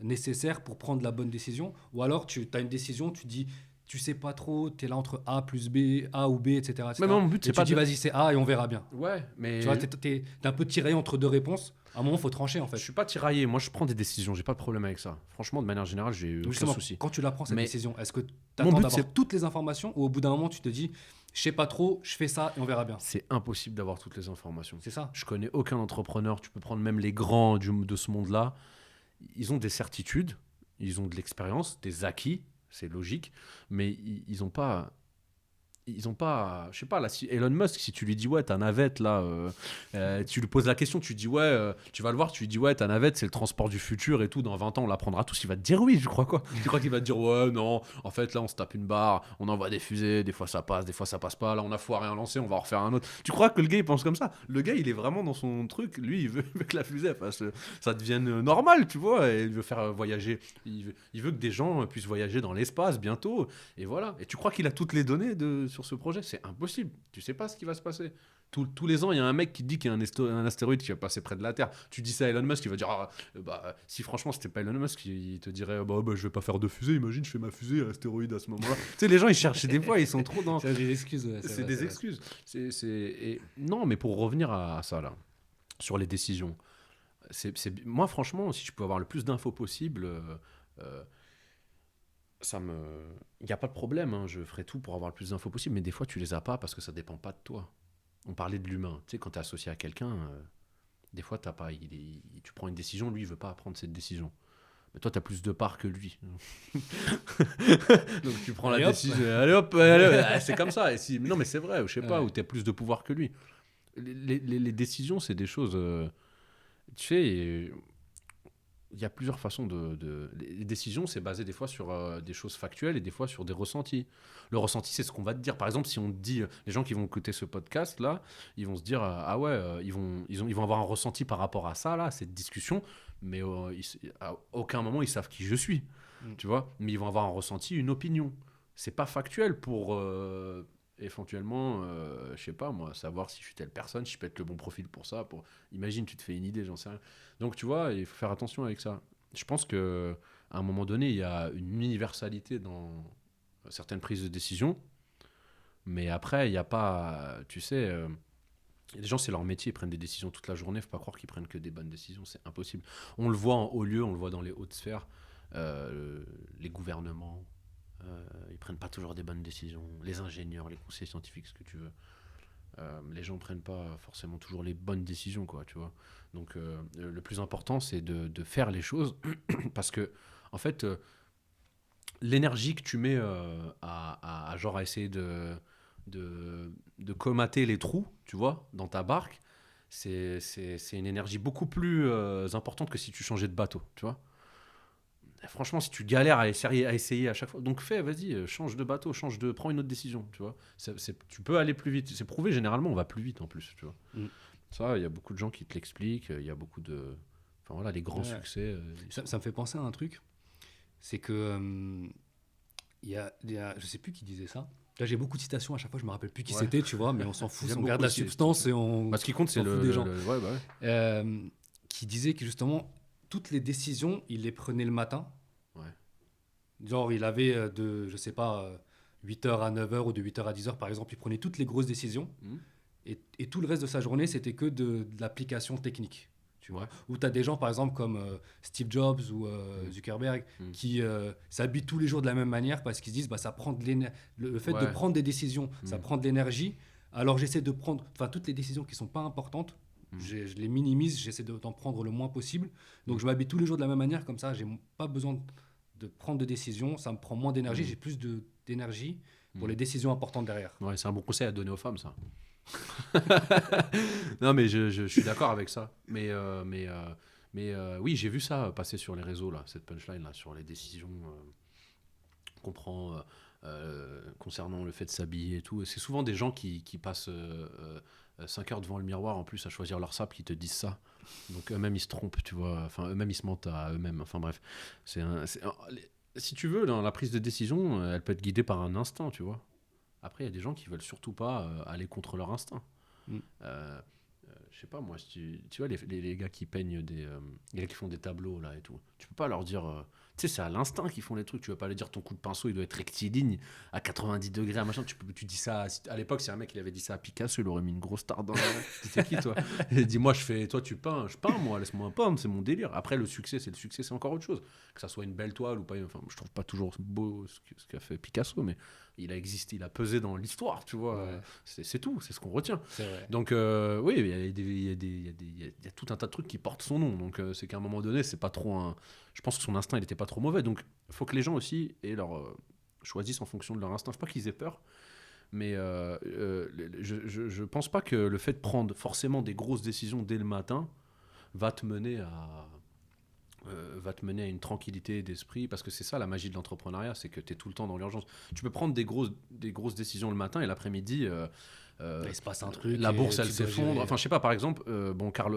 nécessaires pour prendre la bonne décision. Ou alors, tu as une décision, tu dis, tu sais pas trop, tu es là entre A plus B, A ou B, etc.
mais mon but,
Et
c'est
tu
pas
dis, vas-y, c'est A et on verra bien.
Ouais, mais
Tu vois, t'es un peu tiré entre deux réponses. À un moment, il faut trancher, en
je
fait.
suis pas tiraillé. Moi, je prends des décisions. J'ai pas de problème avec ça. Franchement, de manière générale, j'ai
Donc
aucun
justement,
souci.
quand tu la prends, cette
Mais
décision, est-ce que tu
mon
attends
but,
d'avoir
c'est-
toutes les informations ou au bout d'un moment, tu te dis, je sais pas trop, je fais ça et on verra bien.
C'est impossible d'avoir toutes les informations.
C'est ça.
Je connais aucun entrepreneur. Tu peux prendre même les grands de ce monde-là. Ils ont des certitudes, ils ont de l'expérience, des acquis, c'est logique, mais ils ont pas. Ils ont pas. Je sais pas, là, si Elon Musk, si tu lui dis, ouais, ta navette, là, tu lui poses la question, tu lui dis, ouais, tu vas le voir, tu lui dis, ouais, ta navette, c'est le transport du futur et tout, dans 20 ans, on l'apprendra tous. Il va te dire oui, je crois quoi. Tu crois qu'il va te dire, ouais, non, en fait, là, on se tape une barre, on envoie des fusées, des fois ça passe pas, là, on a foiré un lancer, on va en refaire un autre. Tu crois que le gars, il pense comme ça? Le gars, il est vraiment dans son truc, lui, il veut que la fusée, ça devienne normal, tu vois, et il veut faire voyager, il veut que des gens puissent voyager dans l'espace bientôt, et voilà. Et tu crois qu'il a toutes les données sur ce projet? C'est impossible. Tu sais pas ce qui va se passer. Tous les ans, il y a un mec qui dit qu'il y a un astéroïde qui va passer près de la Terre. Tu dis ça à Elon Musk, il va dire si franchement c'était pas Elon Musk, il te dirait je vais pas faire de fusée. Imagine, je fais ma fusée à l'astéroïde à ce moment-là. Tu sais, les gens ils cherchent des fois, ils sont trop dans.
C'est des excuses. Ouais,
C'est
vrai,
des
vrai.
excuses. Non, mais pour revenir à ça là, sur les décisions. Moi, franchement, si je peux avoir le plus d'infos possible. Euh, Il n'y a pas de problème, hein, je ferai tout pour avoir le plus d'infos possible, mais des fois tu les as pas parce que ça dépend pas de toi. On parlait de l'humain, tu sais, quand tu es associé à quelqu'un, des fois t'as pas, tu prends une décision, lui il veut pas prendre cette décision. Mais toi tu as plus de parts que lui. Donc tu prends
Allez,
la
hop.
décision, allez, c'est comme ça. Non mais c'est vrai, je sais pas,
Ouais.
où tu as plus de pouvoir que lui. Les décisions, c'est des choses, tu sais, il y a plusieurs façons Les décisions, c'est basé des fois sur des choses factuelles et des fois sur des ressentis. Le ressenti, c'est ce qu'on va te dire. Par exemple, si on te dit, les gens qui vont écouter ce podcast-là, ils vont se dire, ah ouais, ils vont avoir un ressenti par rapport à ça, là, cette discussion, mais à aucun moment, ils savent qui je suis. Tu vois? Mais ils vont avoir un ressenti, une opinion. C'est pas factuel pour éventuellement, je sais pas moi, savoir si je suis telle personne, si je peux être le bon profil pour ça. Imagine, tu te fais une idée, j'en sais rien. Donc tu vois, il faut faire attention avec ça. Je pense que à un moment donné, il y a une universalité dans certaines prises de décision, mais après, il n'y a pas, tu sais, les gens, c'est leur métier, ils prennent des décisions toute la journée. Faut pas croire qu'ils prennent que des bonnes décisions, c'est impossible. On le voit en haut lieu, on le voit dans les hautes sphères, les gouvernements. Ils prennent pas toujours des bonnes décisions. Les ingénieurs, les conseillers scientifiques, ce que tu veux. Les gens prennent pas forcément toujours les bonnes décisions, quoi, tu vois. Donc, le plus important, c'est de faire les choses parce que, en fait, l'énergie que tu mets genre à essayer de colmater les trous, tu vois, dans ta barque, c'est une énergie beaucoup plus importante que si tu changeais de bateau, tu vois. Franchement, si tu galères à essayer à chaque fois, donc vas-y, change de bateau, prends une autre décision, tu vois. Tu peux aller plus vite. C'est prouvé, généralement, on va plus vite en plus, tu vois.
Mm.
Ça, il y a beaucoup de gens qui te l'expliquent. Il y a beaucoup de, enfin voilà, les grands
Ouais.
succès.
Ça me fait penser à un truc, c'est que je sais plus qui disait ça. Là, j'ai beaucoup de citations à chaque fois, je me rappelle plus qui
Ouais.
c'était, tu vois, mais on s'en fout,
J'aime
on garde
beaucoup
la
aussi.
substance et on
Ce qui compte, c'est
s'en fout des gens.
ouais, bah ouais.
Qui disait que justement toutes les décisions, il les prenait le matin.
Ouais.
Genre, il avait je sais pas, 8h à 9h ou de 8h à 10h, par exemple, il prenait toutes les grosses décisions.
Mhm.
Et tout le reste de sa journée, c'était que de l'application technique. Tu vois.
Ouais.
Où tu as des gens, par exemple, comme Steve Jobs ou Zuckerberg, qui s'habillent tous les jours de la même manière parce qu'ils se disent ça prend de le fait de
Ouais.
prendre des décisions, ça
Mhm.
prend de l'énergie. Alors j'essaie de prendre toutes les décisions qui sont pas importantes,
Mhm.
je les minimise, j'essaie d'en prendre le moins possible. Donc je m'habille tous les jours de la même manière, comme ça, j'ai pas besoin de prendre de décisions, ça me prend moins d'énergie,
Mhm.
j'ai plus d'énergie pour les décisions importantes derrière.
Ouais, c'est un bon conseil à donner aux femmes, ça. Non, mais je suis d'accord avec ça. Oui, j'ai vu ça passer sur les réseaux, là, cette punchline, là, sur les décisions qu'on prend concernant le fait de s'habiller et tout. C'est souvent des gens qui passent 5 heures devant le miroir, en plus, à choisir leur sable, qui te disent ça. Donc eux-mêmes, ils se trompent, tu vois. Enfin, eux-mêmes, ils se mentent à eux-mêmes. Enfin, bref. Si tu veux, dans la prise de décision, elle peut être guidée par un instinct, tu vois. Après, il y a des gens qui veulent surtout pas aller contre leur instinct.
Mm.
Je sais pas, moi, si tu vois, les gars qui peignent les gars qui font des tableaux, là, et tout, tu peux pas leur dire... tu sais, c'est à l'instinct qu'ils font les trucs. Tu vas pas leur dire ton coup de pinceau, il doit être rectiligne à 90 degrés, machin. Tu dis ça... À l'époque, si un mec il avait dit ça à Picasso, il aurait mis une grosse tarte dans la... C'est qui, toi? Il dit, moi, toi, tu peins. Je peins, moi, laisse-moi peindre, c'est mon délire. Après, le succès, c'est encore autre chose. Que ça soit une belle toile ou pas. Enfin, je trouve pas toujours beau ce qu'a fait Picasso, mais il a existé, il a pesé dans l'histoire, tu vois.
Ouais.
C'est tout, c'est ce qu'on retient.
C'est vrai.
Donc, oui, il y a tout un tas de trucs qui portent son nom. Donc, c'est qu'à un moment donné, c'est pas trop un... Je pense que son instinct, il était pas trop mauvais. Donc, il faut que les gens aussi choisissent en fonction de leur instinct. Faut pas qu'ils aient peur. Mais je pense pas que le fait de prendre forcément des grosses décisions dès le matin va te mener à une tranquillité d'esprit, parce que c'est ça la magie de l'entrepreneuriat, c'est que tu es tout le temps dans l'urgence. Tu peux prendre des grosses décisions le matin et l'après-midi,
Il se passe un truc.
la bourse
et
elle
tu dois
s'effondre.
gérer.
Enfin, je sais pas, par exemple,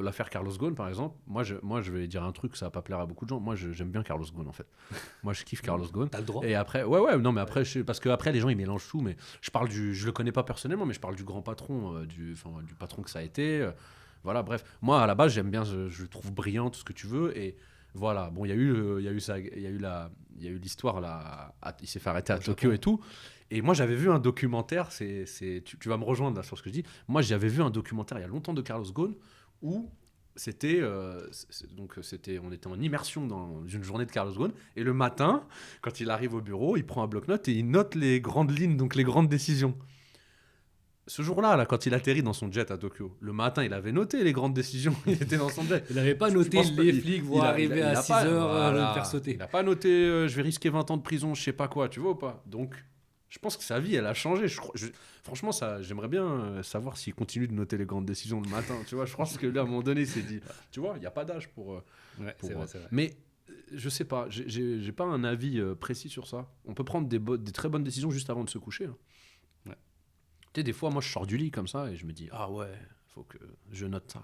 l'affaire Carlos Ghosn, par exemple, moi je vais dire un truc, ça va pas plaire à beaucoup de gens. Moi, j'aime bien Carlos Ghosn, en fait. Moi, je kiffe Carlos Ghosn.
T'as le droit.
Et après, ouais, non, mais après, parce que après les gens ils mélangent tout, mais je le connais pas personnellement, mais je parle du grand patron, du patron que ça a été. Voilà, bref. Moi, à la base, j'aime bien, je le trouve brillant, tout ce que tu veux, et voilà. Bon, il y a eu l'histoire là, il s'est fait arrêter à
Au
Tokyo
Japon.
et tout. Et moi, j'avais vu un documentaire, tu vas me rejoindre là, sur ce que je dis. Moi, j'avais vu un documentaire il y a longtemps de Carlos Ghosn où on était en immersion dans une journée de Carlos Ghosn. Et le matin, quand il arrive au bureau, il prend un bloc-notes et il note les grandes lignes, donc les grandes décisions. Ce jour-là, là, quand il atterrit dans son jet à Tokyo, le matin, il avait noté les grandes décisions. Il était dans son jet.
Il n'avait pas
Je
noté
pense pas-
les flics vont arriver à 6 heures
voilà.
le faire sauter.
Il n'a pas noté je vais risquer 20 ans de prison, je sais pas quoi, tu vois ou pas. Donc, je pense que sa vie, elle a changé. Franchement, j'aimerais bien savoir s'il continue de noter les grandes décisions le matin. Tu vois, je pense que là, à un moment donné, il s'est dit, tu vois, il n'y a pas d'âge pour.
Ouais, c'est vrai, c'est vrai.
Mais je sais pas, j'ai pas un avis précis sur ça. On peut prendre des très bonnes décisions juste avant de se coucher. Hein.
Ouais.
Tu sais, des fois, moi, je sors du lit comme ça et je me dis, ah ouais, faut que je note ça.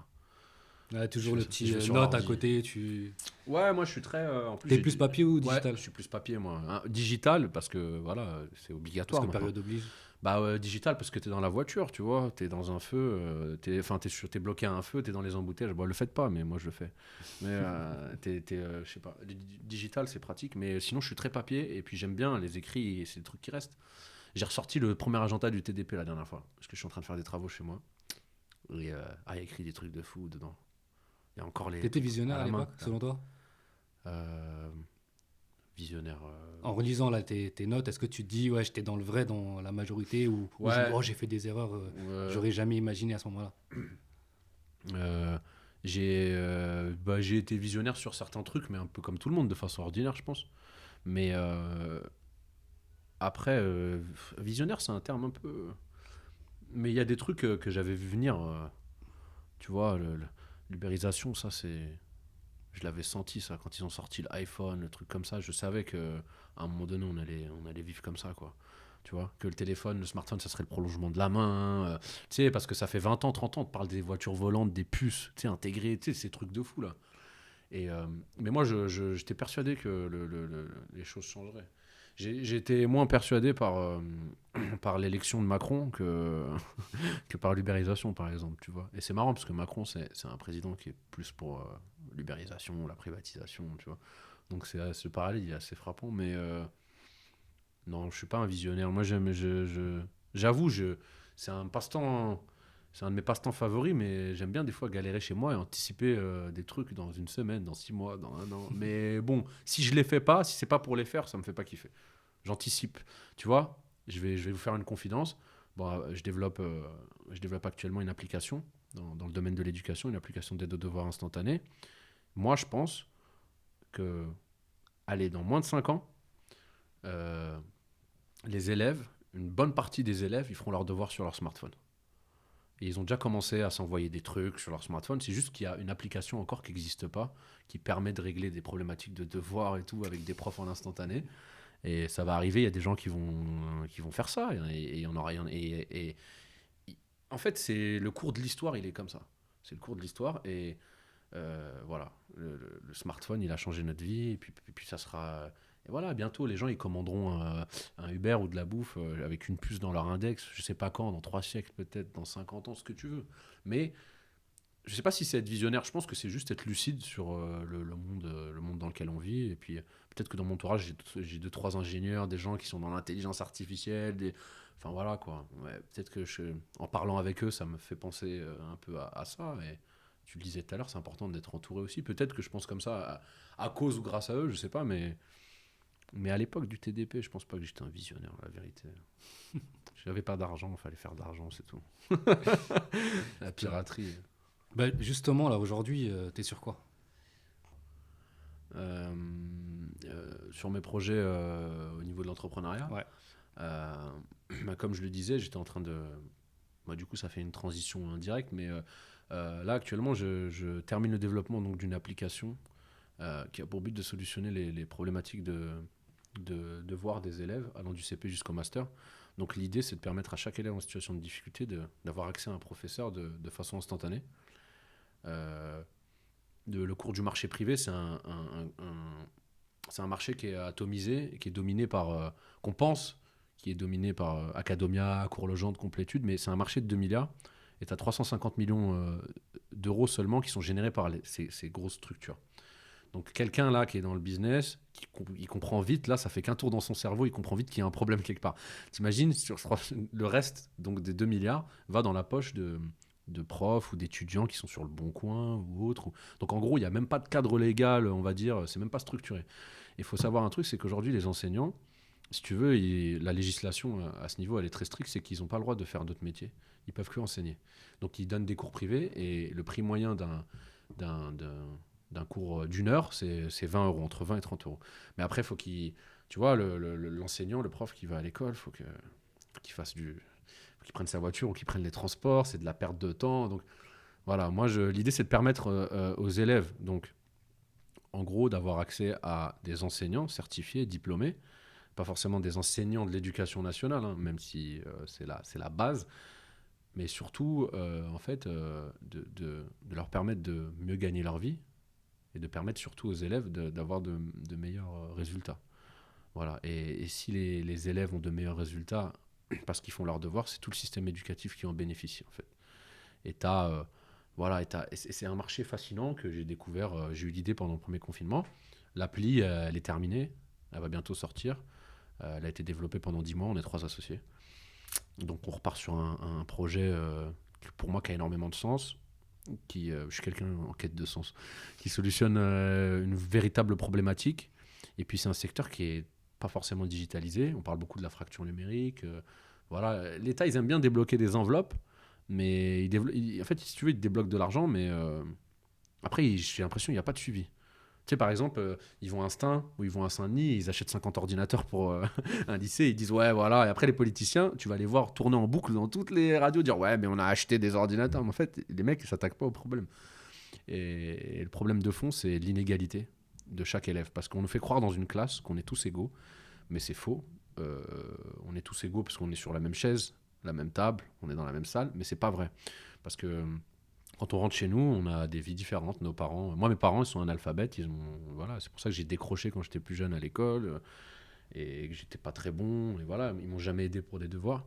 Ouais, toujours
Je-
le petit
je vais sur
note à
l'ordi.
côté. Tu
Ouais, moi, je suis très. En plus,
T'es
j'ai
plus
dit-
papier ou
Ouais,
digital?
je suis plus papier, moi. Hein, digital, parce que voilà, c'est
Parce
obligatoire.
que
maintenant.
période oblige.
Bah, digital, parce que t'es dans la voiture, tu vois. T'es dans un feu, t'es bloqué à un feu, t'es dans les embouteillages. Bon, le faites pas, mais moi, je le fais. Mais je sais pas. Digital, c'est pratique, mais sinon, je suis très papier, et puis j'aime bien les écrits, et c'est des trucs qui restent. J'ai ressorti le premier agenda du TDP la dernière fois, parce que je suis en train de faire des travaux chez moi. Et il y a écrit des trucs de fou dedans. Il y a encore les.
T'étais visionnaire
à
à
la main.
l'époque, selon toi?
Visionnaire.
En relisant là, tes notes, est-ce que tu te dis, ouais, j'étais dans le vrai dans la majorité ou
Ouais.
oh, j'ai fait des erreurs,
Ouais.
j'aurais jamais imaginé à ce moment-là?
Euh, j'ai été visionnaire sur certains trucs, mais un peu comme tout le monde, de façon ordinaire, je pense. Mais après, visionnaire, c'est un terme un peu. Mais il y a des trucs que j'avais vu venir. Tu vois, l'ubérisation, ça, c'est. Je l'avais senti, ça, quand ils ont sorti l'iPhone, le truc comme ça. Je savais qu'à un moment donné, on allait vivre comme ça, quoi. Tu vois, que le smartphone, ça serait le prolongement de la main. Tu sais, parce que ça fait 20 ans, 30 ans, on te parle des voitures volantes, des puces, tu sais, intégrées, tu sais, ces trucs de fou, là. Mais moi, j'étais persuadé que les choses changeraient. J'étais moins persuadé par l'élection de Macron que par l'ubérisation, par exemple, tu vois. Et c'est marrant, parce que Macron, c'est un président qui est plus pour l'ubérisation, la privatisation, tu vois. Donc ce parallèle est assez frappant, mais non, je suis pas un visionnaire. Moi, j'avoue, c'est un passe-temps... C'est un de mes passe-temps favoris, mais j'aime bien des fois galérer chez moi et anticiper des trucs dans une semaine, dans 6 mois, dans un an. Mais bon, si je les fais pas, si c'est pas pour les faire, ça me fait pas kiffer. J'anticipe. Tu vois, je vais vous faire une confidence. Bon, je développe actuellement une application dans le domaine de l'éducation, une application d'aide aux devoirs instantanés. Moi, je pense que, allez, dans moins de 5 ans, les élèves une bonne partie des élèves, ils feront leurs devoirs sur leur smartphone. Et ils ont déjà commencé à s'envoyer des trucs sur leur smartphone. C'est juste qu'il y a une application encore qui n'existe pas, qui permet de régler des problématiques de devoirs et tout avec des profs en instantané. Et ça va arriver, il y a des gens qui vont faire ça. Et il y en aura. En fait, c'est le cours de l'histoire, il est comme ça. C'est le cours de l'histoire. Et voilà, le smartphone, il a changé notre vie. Et puis ça sera. Et voilà, bientôt, les gens, ils commanderont un Uber ou de la bouffe avec une puce dans leur index. Je sais pas quand, dans 3 siècles, peut-être, dans 50 ans, ce que tu veux. Mais je sais pas si c'est être visionnaire. Je pense que c'est juste être lucide sur le monde dans lequel on vit. Et puis, peut-être que dans mon entourage, j'ai deux, trois ingénieurs, des gens qui sont dans l'intelligence artificielle. Enfin, voilà, quoi. Ouais, peut-être que en parlant avec eux, ça me fait penser un peu à ça. Et tu le disais tout à l'heure, c'est important d'être entouré aussi. Peut-être que je pense comme ça à cause ou grâce à eux, je sais pas, mais à l'époque du TDP, je pense pas que j'étais un visionnaire, la vérité. J'avais pas d'argent, il fallait faire d'argent, c'est tout. La piraterie.
Bah, justement, là, aujourd'hui, t'es sur quoi?
Euh, sur mes projets au niveau de l'entrepreneuriat,
Ouais.
euh, bah, comme je le disais, j'étais en train de. Bah, du coup, ça fait une transition indirecte, mais là, actuellement, je termine le développement donc, d'une application qui a pour but de solutionner les problématiques de devoirs des élèves allant du CP jusqu'au master. Donc l'idée, c'est de permettre à chaque élève en situation de difficulté d'avoir accès à un professeur de façon instantanée. Euh, le cours du marché privé, c'est un marché qui est atomisé et qui est dominé par, qu'on pense, qui est dominé par Academia, Cours Legendre, Complétude, mais c'est un marché de 2 milliards et tu as 350 millions d'euros seulement qui sont générés par ces grosses structures. Donc quelqu'un là qui est dans le business, il comprend vite, là ça fait qu'un tour dans son cerveau, il comprend vite qu'il y a un problème quelque part. T'imagines, le reste donc des 2 milliards va dans la poche de profs ou d'étudiants qui sont sur le bon coin ou autres. Donc en gros, il n'y a même pas de cadre légal, on va dire, c'est même pas structuré. Il faut savoir un truc, c'est qu'aujourd'hui les enseignants, si tu veux, la législation à ce niveau, elle est très stricte, c'est qu'ils n'ont pas le droit de faire d'autres métiers. Ils peuvent que enseigner. Donc ils donnent des cours privés et le prix moyen d'un, d'un, d'un cours d'une heure, c'est 20 euros, entre 20 et 30 euros. Mais après, faut qu'il, tu vois, l'enseignant, le prof qui va à l'école, faut qu'il fasse faut qu'il prenne sa voiture ou qu'il prenne les transports, c'est de la perte de temps. Donc voilà, moi, l'idée, c'est de permettre aux élèves, donc en gros, d'avoir accès à des enseignants certifiés, diplômés, pas forcément des enseignants de l'éducation nationale, hein, même si c'est la base, mais surtout, en fait, de leur permettre de mieux gagner leur vie et de permettre surtout aux élèves d'avoir de meilleurs résultats. Voilà. Et si les élèves ont de meilleurs résultats parce qu'ils font leurs devoirs, c'est tout le système éducatif qui en bénéficie, en fait. Et voilà, et c'est un marché fascinant que j'ai découvert. J'ai eu l'idée pendant le premier confinement. L'appli, elle est terminée. Elle va bientôt sortir. Elle a été développée pendant 10 mois. On est 3 associés. Donc on repart sur un projet pour moi qui a énormément de sens. Je suis quelqu'un en quête de sens, qui solutionne une véritable problématique. Et puis c'est un secteur qui est pas forcément digitalisé. On parle beaucoup de la fracture numérique. Voilà, l'État, ils aiment bien débloquer des enveloppes, mais en fait, si tu veux, ils débloquent de l'argent, mais après, j'ai l'impression qu'il n'y a pas de suivi. Tu sais, par exemple, ils vont à Instinct ou ils vont à Saint-Denis, ils achètent 50 ordinateurs pour un lycée, ils disent ouais, voilà. Et après, les politiciens, tu vas les voir tourner en boucle dans toutes les radios, dire ouais, mais on a acheté des ordinateurs. Mais en fait, les mecs, ils s'attaquent pas au problème. Et le problème de fond, c'est l'inégalité de chaque élève. Parce qu'on nous fait croire dans une classe qu'on est tous égaux, mais c'est faux. On est tous égaux parce qu'on est sur la même chaise, la même table, on est dans la même salle, mais c'est pas vrai. Parce que quand on rentre chez nous, on a des vies différentes. Nos parents, moi, mes parents, ils sont analphabètes. Voilà, c'est pour ça que j'ai décroché quand j'étais plus jeune à l'école et que j'étais pas très bon. Et voilà, ils m'ont jamais aidé pour des devoirs.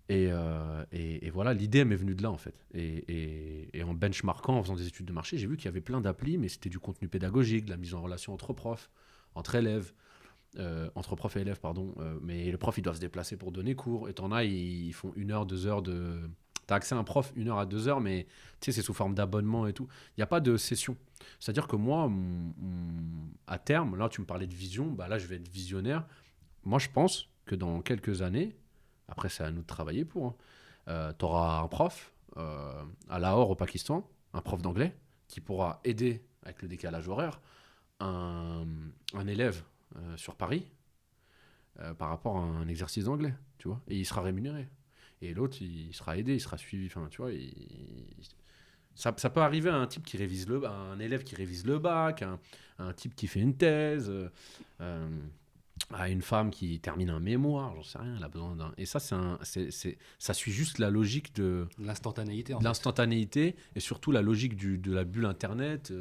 Et voilà, l'idée m'est venue de là en fait. Et en benchmarkant, en faisant des études de marché, j'ai vu qu'il y avait plein d'applis, mais c'était du contenu pédagogique, de la mise en relation entre profs, entre élèves, entre profs et élèves, pardon. Mais le prof, il doit se déplacer pour donner cours. Et t'en as, ils font 1 heure, 2 heures de. T'as accès à un prof 1 heure à 2 heures, mais tu sais, c'est sous forme d'abonnement et tout. Il n'y a pas de session. C'est-à-dire que moi, à terme, là, tu me parlais de vision, bah là, je vais être visionnaire. Moi, je pense que dans quelques années, après, c'est à nous de travailler pour, hein, tu auras un prof à Lahore, au Pakistan, un prof d'anglais, qui pourra aider avec le décalage horaire un élève sur Paris par rapport à un exercice d'anglais, tu vois. Et il sera rémunéré. Et l'autre, il sera aidé, il sera suivi. Enfin, tu vois, ça peut arriver à un type qui révise à un élève qui révise le bac, à un type qui fait une thèse, à une femme qui termine un mémoire, j'en sais rien, elle a besoin d'un. Et ça, ça suit juste la logique
L'instantanéité, en
de
fait.
l'instantanéité et surtout la logique de la bulle Internet.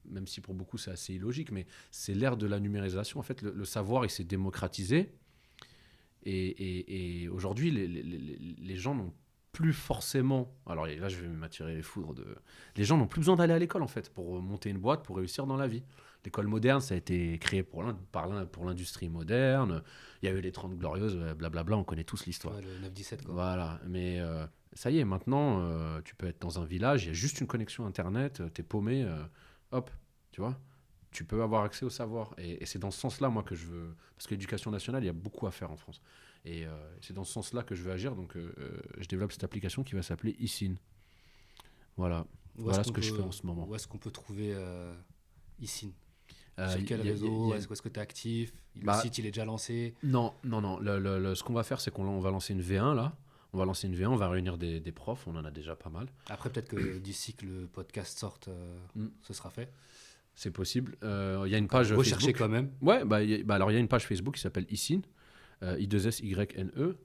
Même si pour beaucoup c'est assez illogique, mais c'est l'ère de la numérisation. En fait, le savoir, il s'est démocratisé. Et aujourd'hui, les gens n'ont plus forcément. Alors là, je vais m'attirer les foudres de. Les gens n'ont plus besoin d'aller à l'école, en fait, pour monter une boîte, pour réussir dans la vie. L'école moderne, ça a été créé pour l'industrie moderne. Il y a eu les 30 Glorieuses, blablabla, on connaît tous l'histoire.
Ouais, le 9-17, quoi.
Voilà, mais ça y est, maintenant, tu peux être dans un village, il y a juste une connexion Internet, t'es paumé, hop, tu vois, tu peux avoir accès au savoir. Et c'est dans ce sens-là, moi, que je veux. Parce que l'éducation nationale, il y a beaucoup à faire en France. Et c'est dans ce sens-là que je veux agir. Donc, je développe cette application qui va s'appeler eSyn. Voilà. Voilà ce que je fais en ce moment.
Où est-ce qu'on peut trouver eSyn?
Euh,
Sur quel
y a-
réseau?
y a-
Est-ce que tu es actif? Le
Bah,
site, il est déjà lancé?
non, non, non. Ce qu'on va faire, c'est qu'on va lancer une V1 là. On va lancer une V1, on va réunir des profs, on en a déjà pas mal.
Après, peut-être que d'ici que le podcast sorte, ce sera fait.
C'est possible. Il y a une page
Recherchez
Facebook.
quand même.
Ouais, alors il y a une page Facebook qui s'appelle eSyn, I2SYNE.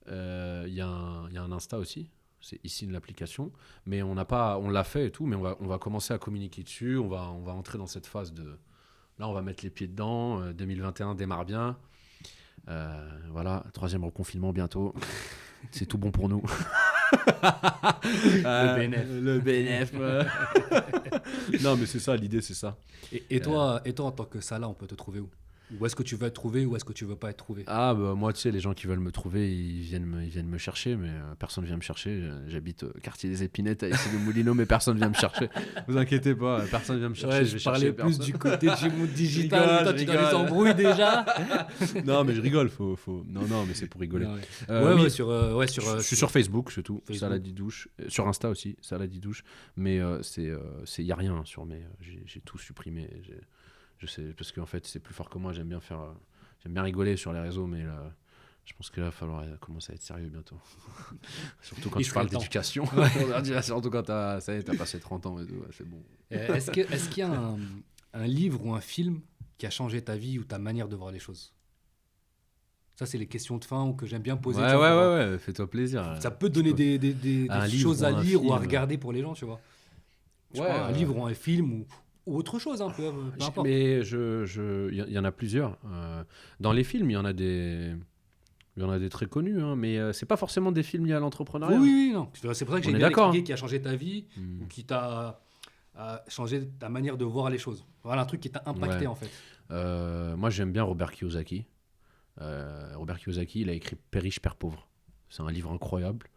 Il y a un Insta aussi, c'est eSyn l'application. Mais on l'a fait et tout, mais on va commencer à communiquer dessus. On va entrer dans cette phase de. Là, on va mettre les pieds dedans. 2021 démarre bien. Voilà, 3e reconfinement bientôt. C'est tout bon pour nous.
Le BNF.
Le BNF. Non, mais c'est ça, l'idée, c'est ça.
Et toi, en tant que Salah, on peut te trouver où? Où est-ce que tu veux être trouvé? Où est-ce que tu veux pas être trouvé?
Ah, bah, moi, tu sais, les gens qui veulent me trouver, ils viennent me chercher, mais personne vient me chercher. J'habite au quartier des Épinettes à issy les Moulineaux, mais personne vient me chercher. Vous inquiétez pas, personne vient me chercher.
Ouais,
je vais
je parlais
chercher
plus
personne.
du côté du digital.
rigole,
Toi,
je
tu dans les
rigole.
embrouilles déjà.
Non, mais je rigole, Non, mais c'est pour rigoler.
Non, ouais.
Oui,
Ouais, sur,
je suis sur Facebook, c'est tout.
Facebook.
Saladidouche. Sur Insta aussi, Saladidouche. Mais il n'y a rien sur mes. J'ai tout supprimé. Je sais, parce qu'en fait, c'est plus fort que moi. J'aime bien rigoler sur les réseaux, mais là, je pense qu'il va falloir commencer à être sérieux bientôt. Surtout quand
Il
tu
serait
parles
le temps.
d'éducation. Surtout quand t'as passé 30 ans et tout, ouais, c'est bon.
Est-ce qu'il y a un livre ou un film qui a changé ta vie ou ta manière de voir les choses? Ça, c'est les questions de fin ou que j'aime bien poser.
Ouais,
tu vois,
ouais, fais-toi plaisir.
Ça peut te donner des
Un livre
choses
ou
à
un
lire ou à
film.
regarder pour les gens, tu vois. Je sais
Ouais,
pas, un livre ou un film ou autre chose, hein, peu importe.
Mais il y en a plusieurs. Dans les films, il y en a des très connus, hein, mais c'est pas forcément des films liés à l'entrepreneuriat.
Oui, non. C'est pour ça que
On
j'ai
est
bien
d'accord,
expliqué
hein.
qui a changé ta vie ou qui t'a changé ta manière de voir les choses. Voilà un truc qui t'a impacté
Ouais.
en fait.
Moi, j'aime bien Robert Kiyosaki. Robert Kiyosaki, il a écrit Père riche, Père pauvre. C'est un livre incroyable.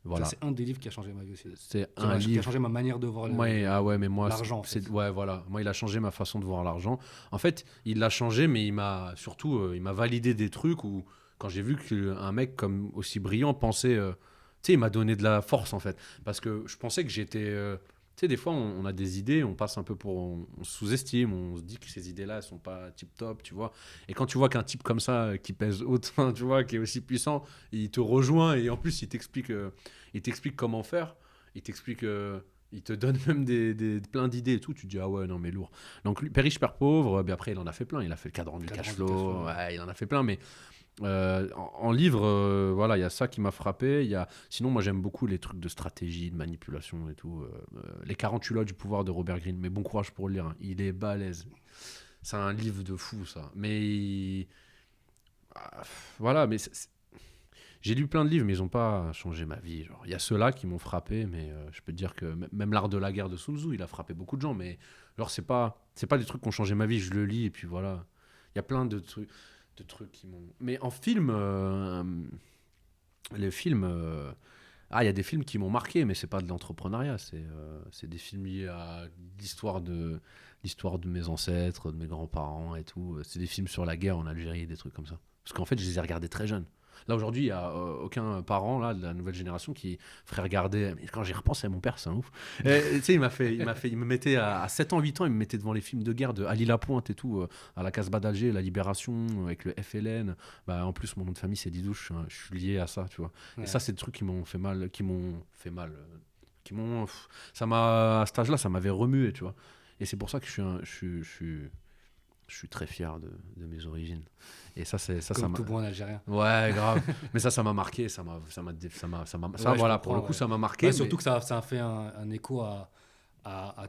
Voilà.
Ça, c'est un des livres qui a changé ma vie aussi.
C'est
Qui
un
a
livre.
changé ma manière de voir
Mais moi,
l'argent. En fait.
ouais, voilà. Moi, il a changé ma façon de voir l'argent. En fait, il l'a changé, mais il m'a surtout, il m'a validé des trucs où, quand j'ai vu qu'un mec comme aussi brillant pensait, tu sais, il m'a donné de la force en fait, parce que je pensais que j'étais, tu sais, des fois, on a des idées, on passe un peu on sous-estime, on se dit que ces idées-là, elles sont pas tip-top, tu vois. Et quand tu vois qu'un type comme ça, qui pèse autant, tu vois, qui est aussi puissant, il te rejoint et en plus, il t'explique comment faire, il t'explique, il te donne même plein d'idées et tout. Tu te dis, ah ouais, non, mais lourd. Donc, lui, Père riche, Père pauvre, ben après, il en a fait plein. Il a fait le cadran du cash flow, ouais, il en a fait plein, mais en livre, voilà, il y a ça qui m'a frappé. Sinon, moi, j'aime beaucoup les trucs de stratégie, de manipulation et tout. Les 48 lois du pouvoir de Robert Greene. Mais bon courage pour le lire, hein. Il est balèze. C'est un livre de fou, ça. Mais voilà, mais j'ai lu plein de livres, mais ils n'ont pas changé ma vie. Genre, il y a ceux-là qui m'ont frappé, mais je peux te dire que même l'art de la guerre de Sun Tzu, il a frappé beaucoup de gens. Mais genre, c'est pas des trucs qui ont changé ma vie. Je le lis et puis voilà. Il y a plein de trucs qui m'ont. Mais en film, les films. Il y a des films qui m'ont marqué, mais c'est pas de l'entrepreneuriat. C'est des films liés à l'histoire de mes ancêtres, de mes grands-parents et tout. C'est des films sur la guerre en Algérie, des trucs comme ça. Parce qu'en fait, je les ai regardés très jeunes. Là, aujourd'hui, il n'y a aucun parent là, de la nouvelle génération qui ferait regarder. Mais quand j'y repense à mon père, c'est un ouf. Tu sais, il me mettait à 7 ans, 8 ans, il me mettait devant les films de guerre de Ali Lapointe et tout, à la Casbah d'Alger, la Libération, avec le FLN. Bah, en plus, mon nom de famille, c'est Didouche. Je suis lié à ça, tu vois.
Ouais.
Et ça, c'est des trucs qui m'ont fait mal, qui m'ont. Ça m'a, à cet âge-là, ça m'avait remué, tu vois. Et c'est pour ça que je suis très fier de mes origines. Et ça, ça
Comme
m'a.
tout bon Algérien.
Ouais, grave. Mais ça m'a marqué.
Ouais, je
Voilà, pour le
comprends,
coup,
ouais.
ça m'a marqué.
Bah,
Mais...
surtout que ça a fait un écho à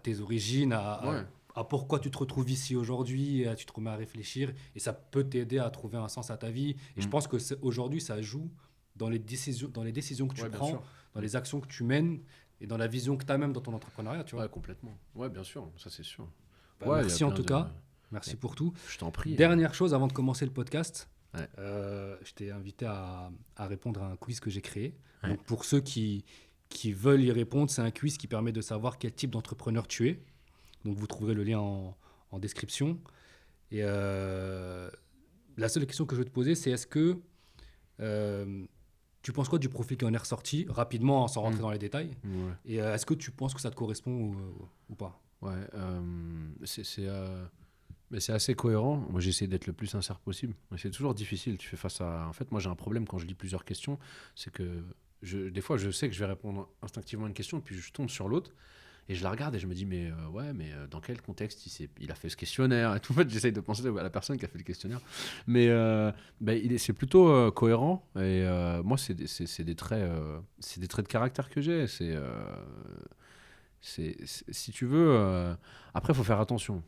tes origines,
Ouais,
à pourquoi tu te retrouves ici aujourd'hui, et tu te remets à réfléchir, et ça peut t'aider à trouver un sens à ta vie. Et je
Mm.
pense que aujourd'hui, ça joue dans les décisions que tu
Ouais, bien
prends,
sûr.
dans
Mm.
les actions que tu mènes, et dans la vision que tu as même dans ton entrepreneuriat, tu vois.
Ouais, complètement. Ouais, bien sûr, ça c'est sûr.
Bah,
Ouais, il y a
merci en
plein
tout
de.
cas. Merci pour tout.
Je t'en prie.
Dernière chose avant de commencer le podcast,
Ouais.
je t'ai invité à répondre à un quiz que j'ai créé.
Ouais.
Donc pour ceux qui veulent y répondre, c'est un quiz qui permet de savoir quel type d'entrepreneur tu es. Donc vous trouverez le lien en description. Et la seule question que je veux te poser, c'est est-ce que tu penses quoi du profil qui en est ressorti rapidement sans rentrer
Mm.
dans les détails?
Ouais.
Et est-ce que tu penses que ça te correspond ou pas?
Ouais. Mais c'est assez cohérent. Moi, j'essaie d'être le plus sincère possible. Mais c'est toujours difficile. Tu fais face à. En fait, moi, j'ai un problème quand je lis plusieurs questions. C'est que des fois, je sais que je vais répondre instinctivement à une question, puis je tombe sur l'autre. Et je la regarde et je me dis, mais ouais, mais dans quel contexte il a fait ce questionnaire et tout. En fait, j'essaye de penser à la personne qui a fait le questionnaire. Mais c'est plutôt cohérent. Et moi, c'est des traits de caractère que j'ai. Si tu veux. Après, il faut faire attention.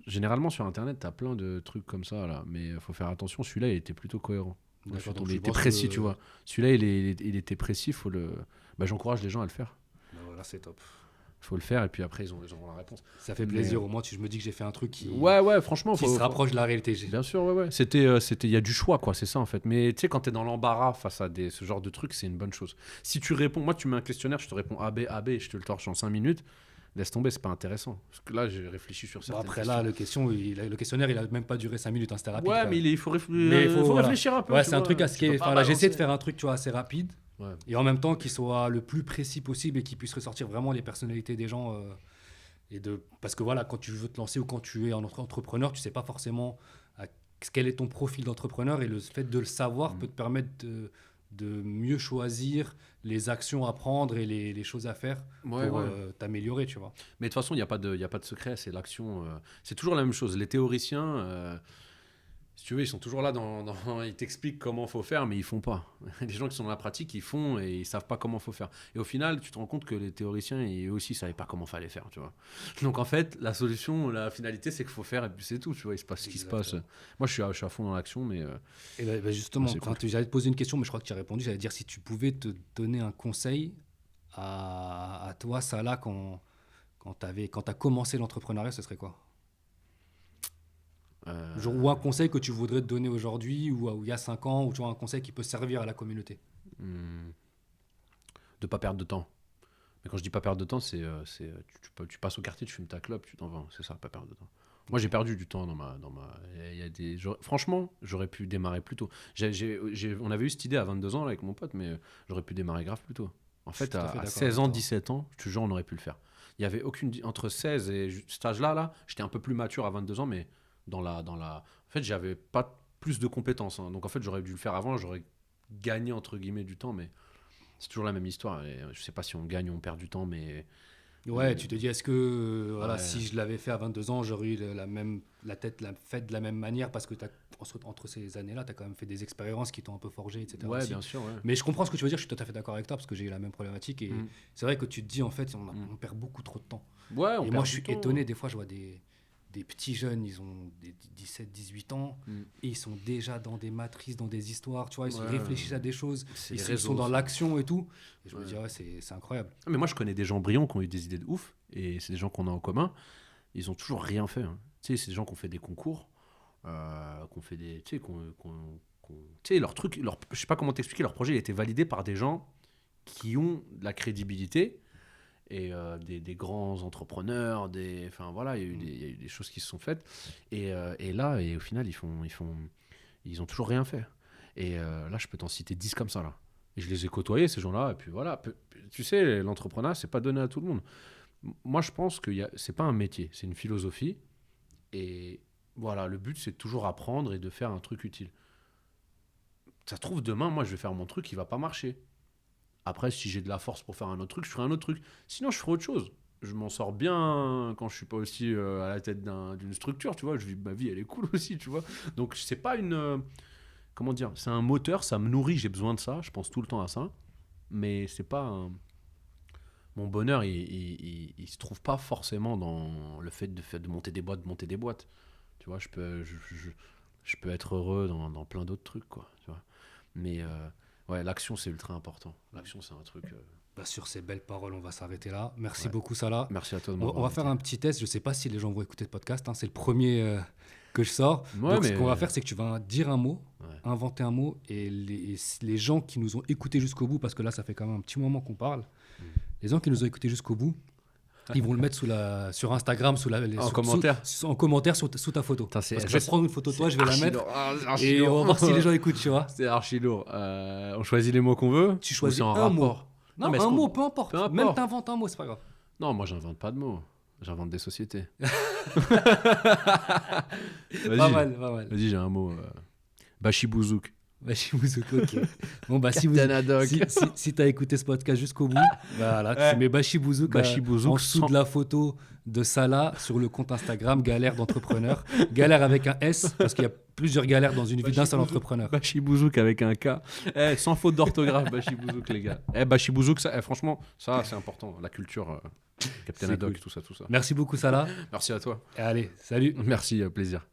Généralement, sur Internet, tu as plein de trucs comme ça, là. Mais il faut faire attention. Celui-là, il était plutôt cohérent. Moi, je suis
D'accord, donc
tombé. Il
tu
était
penses
précis,
que...
tu vois. Celui-là, il était précis. J'encourage les gens à le faire.
Ben voilà, c'est top.
Faut le faire et puis après ils auront la réponse.
Ça fait
Mais,
plaisir, au moins je me dis que j'ai fait un truc
ouais, franchement,
qui se rapproche de la réalité.
Bien sûr, ouais. Il y a du choix, quoi, c'est ça en fait. Mais tu sais, quand t'es dans l'embarras face à ce genre de trucs, c'est une bonne chose. Si tu réponds, moi, tu mets un questionnaire, je te réponds A, B, A, B, je te le torche en 5 minutes, laisse tomber, c'est pas intéressant. Parce que là, j'ai réfléchi sur
Bon,
certaines
après
questions.
là, le questionnaire, il a même pas duré 5 minutes, hein, c'était rapide.
Ouais,
quand
mais
même.
il faut,
Mais il faut, voilà.
réfléchir un peu.
Ouais,
tu
c'est un
vois.
truc
Tu peux pas
enfin, là, j'essaie de
balancer.
faire un truc, tu vois, assez rapide
Ouais.
et en même temps qui soit le plus précis possible et qui puisse ressortir vraiment les personnalités des gens. Parce que voilà, quand tu veux te lancer ou quand tu es un entrepreneur, tu sais pas forcément quel est ton profil d'entrepreneur et le fait de le savoir peut te permettre de mieux choisir les actions à prendre et les choses à faire
Ouais,
pour
ouais.
t'améliorer, tu vois.
Mais de toute façon, il n'y a pas de secret, c'est l'action. C'est toujours la même chose. Les théoriciens, si tu veux, ils sont toujours là, ils t'expliquent comment faut faire, mais ils font pas. Les gens qui sont dans la pratique, ils font et ils savent pas comment faut faire. Et au final, tu te rends compte que les théoriciens, eux aussi, savaient pas comment fallait faire, tu vois. Donc en fait, la solution, la finalité, c'est qu'il faut faire et puis c'est tout, tu vois. Il se passe ce qui se passe. Moi, je suis à fond dans l'action, mais
Et justement,
c'est cool.
j'allais te poser une question, mais je crois que tu as répondu. J'allais dire si tu pouvais te donner un conseil à toi, Salah, quand tu as commencé l'entrepreneuriat, ce serait quoi? Genre, ou un conseil que tu voudrais te donner aujourd'hui ou il y a 5 ans, ou tu vois, un conseil qui peut servir à la communauté.
de pas perdre de temps. Mais quand je dis pas perdre de temps, tu passes au quartier, tu fumes ta clope, tu t'en vas. C'est ça, pas perdre de temps. Moi, j'ai perdu du temps il y a franchement, j'aurais pu démarrer plus tôt. On avait eu cette idée à 22 ans là, avec mon pote, mais j'aurais pu démarrer grave plus tôt. En fait,
tout à fait
à
d'accord
16
avec
ans,
toi.
17 ans, je te jure, on aurait pu le faire. Il y avait aucune. Entre 16 et cet âge-là, j'étais un peu plus mature à 22 ans, mais en fait, j'avais pas plus de compétences. Hein. Donc, en fait, j'aurais dû le faire avant, j'aurais gagné, entre guillemets, du temps, mais c'est toujours la même histoire. Et je sais pas si on gagne ou on perd du temps, mais.
Ouais, tu te dis, est-ce que voilà,
Ouais.
si je l'avais fait à 22 ans, j'aurais eu la tête faite de la même manière parce que entre ces années-là, tu as quand même fait des expériences qui t'ont un peu forgé, etc.
Ouais,
aussi.
bien sûr, ouais.
Mais je comprends ce que tu veux dire, je suis tout à fait d'accord avec toi parce que j'ai eu la même problématique et c'est vrai que tu te dis, en fait, on perd beaucoup trop de temps.
Ouais, on
Et
perd
moi,
du
je suis
temps.
étonné, des fois, je vois des petits jeunes, ils ont des 17, 18 ans, et ils sont déjà dans des matrices, dans des histoires, tu vois, ils
Ouais.
réfléchissent à des choses,
C'est
ils
les
sont
réseaux,
dans
ça.
l'action et tout. Et je me
Ouais.
dis, ouais, c'est incroyable.
Ah, mais moi, je connais des gens brillants qui ont eu des idées de ouf, et c'est des gens qu'on a en commun. Ils ont toujours rien fait. Hein. Tu sais, c'est des gens qui ont fait des concours, qui ont fait des. Tu sais, tu sais, leur truc, je sais pas comment t'expliquer, leur projet il a été validé par des gens qui ont de la crédibilité et des grands entrepreneurs, enfin voilà, il y a eu des choses qui se sont faites. Et là, au final, ils ont toujours rien fait. Et là, je peux t'en citer 10 comme ça, là. Et je les ai côtoyés, ces gens-là. Et puis voilà. Tu sais, l'entrepreneuriat, c'est pas donné à tout le monde. Moi, je pense que c'est pas un métier, c'est une philosophie. Et voilà, le but, c'est de toujours apprendre et de faire un truc utile. Ça se trouve, demain, moi, je vais faire mon truc qui va pas marcher. Après, si j'ai de la force pour faire un autre truc, je ferai un autre truc. Sinon, je ferai autre chose. Je m'en sors bien quand je suis pas aussi à la tête d'une structure, tu vois. Je vis ma vie, elle est cool aussi, tu vois. Donc, c'est pas une... comment dire? C'est un moteur, ça me nourrit, j'ai besoin de ça. Je pense tout le temps à ça. Mais c'est pas un... Mon bonheur, il se trouve pas forcément dans le fait de monter des boîtes. Tu vois, je peux être heureux dans plein d'autres trucs, quoi. Tu vois. Mais ouais, l'action, c'est ultra important. L'action, c'est un truc...
Bah, sur ces belles paroles, on va s'arrêter là. Merci beaucoup, Salah.
Merci à toi de
On
m'avoir
va faire
invité.
un petit test. Je ne sais pas si les gens vont écouter le podcast, hein. C'est le premier que je sors.
Ouais,
Donc, ce
mais-
qu'on va faire, c'est que tu vas dire un mot,
Ouais.
inventer un mot, et les gens qui nous ont écoutés jusqu'au bout, parce que là, ça fait quand même un petit moment qu'on parle, les gens qui nous ont écoutés jusqu'au bout, ils vont le mettre sur Instagram,
En commentaire.
en commentaire sous ta photo.
Putain, c'est-
Parce que je
ça,
vais prendre une photo de toi, je vais la
archi
mettre,
lourd. Ah, c'est archi
et
lourd.
on va voir si les gens écoutent, tu vois.
C'est archi lourd. On choisit les mots qu'on veut.
Tu
ou
choisis
c'est en
un mot.
rapport.
Non,
mais
un
est-ce
mot,
qu'on-
peu importe.
peu importe.
Même t'inventes un mot, c'est pas grave.
Non, moi, j'invente pas de mots. J'invente des sociétés.
Pas
Vas-y.
mal, pas mal.
Vas-y, j'ai un mot. Bachibouzouk.
Bachibouzou, ok. Bon, bah, si
Captain Haddock.
si t'as écouté ce podcast jusqu'au bout, voilà,
Ouais.
tu mets Bachibouzouk
Bachibouzouk
en dessous
sans-
de la photo de Salah sur le compte Instagram, galère d'entrepreneur. Galère avec un S, parce qu'il y a plusieurs galères dans une vie d'un seul entrepreneur.
Bachibouzouk avec un K. Sans faute d'orthographe, Bachibouzouk, les gars. Bachibouzouk, ça, franchement, ça, c'est important. La culture, Captain
C'est
Haddock,
cool.
tout ça.
Merci beaucoup, Salah.
Merci à toi.
Et allez, salut.
Merci, plaisir.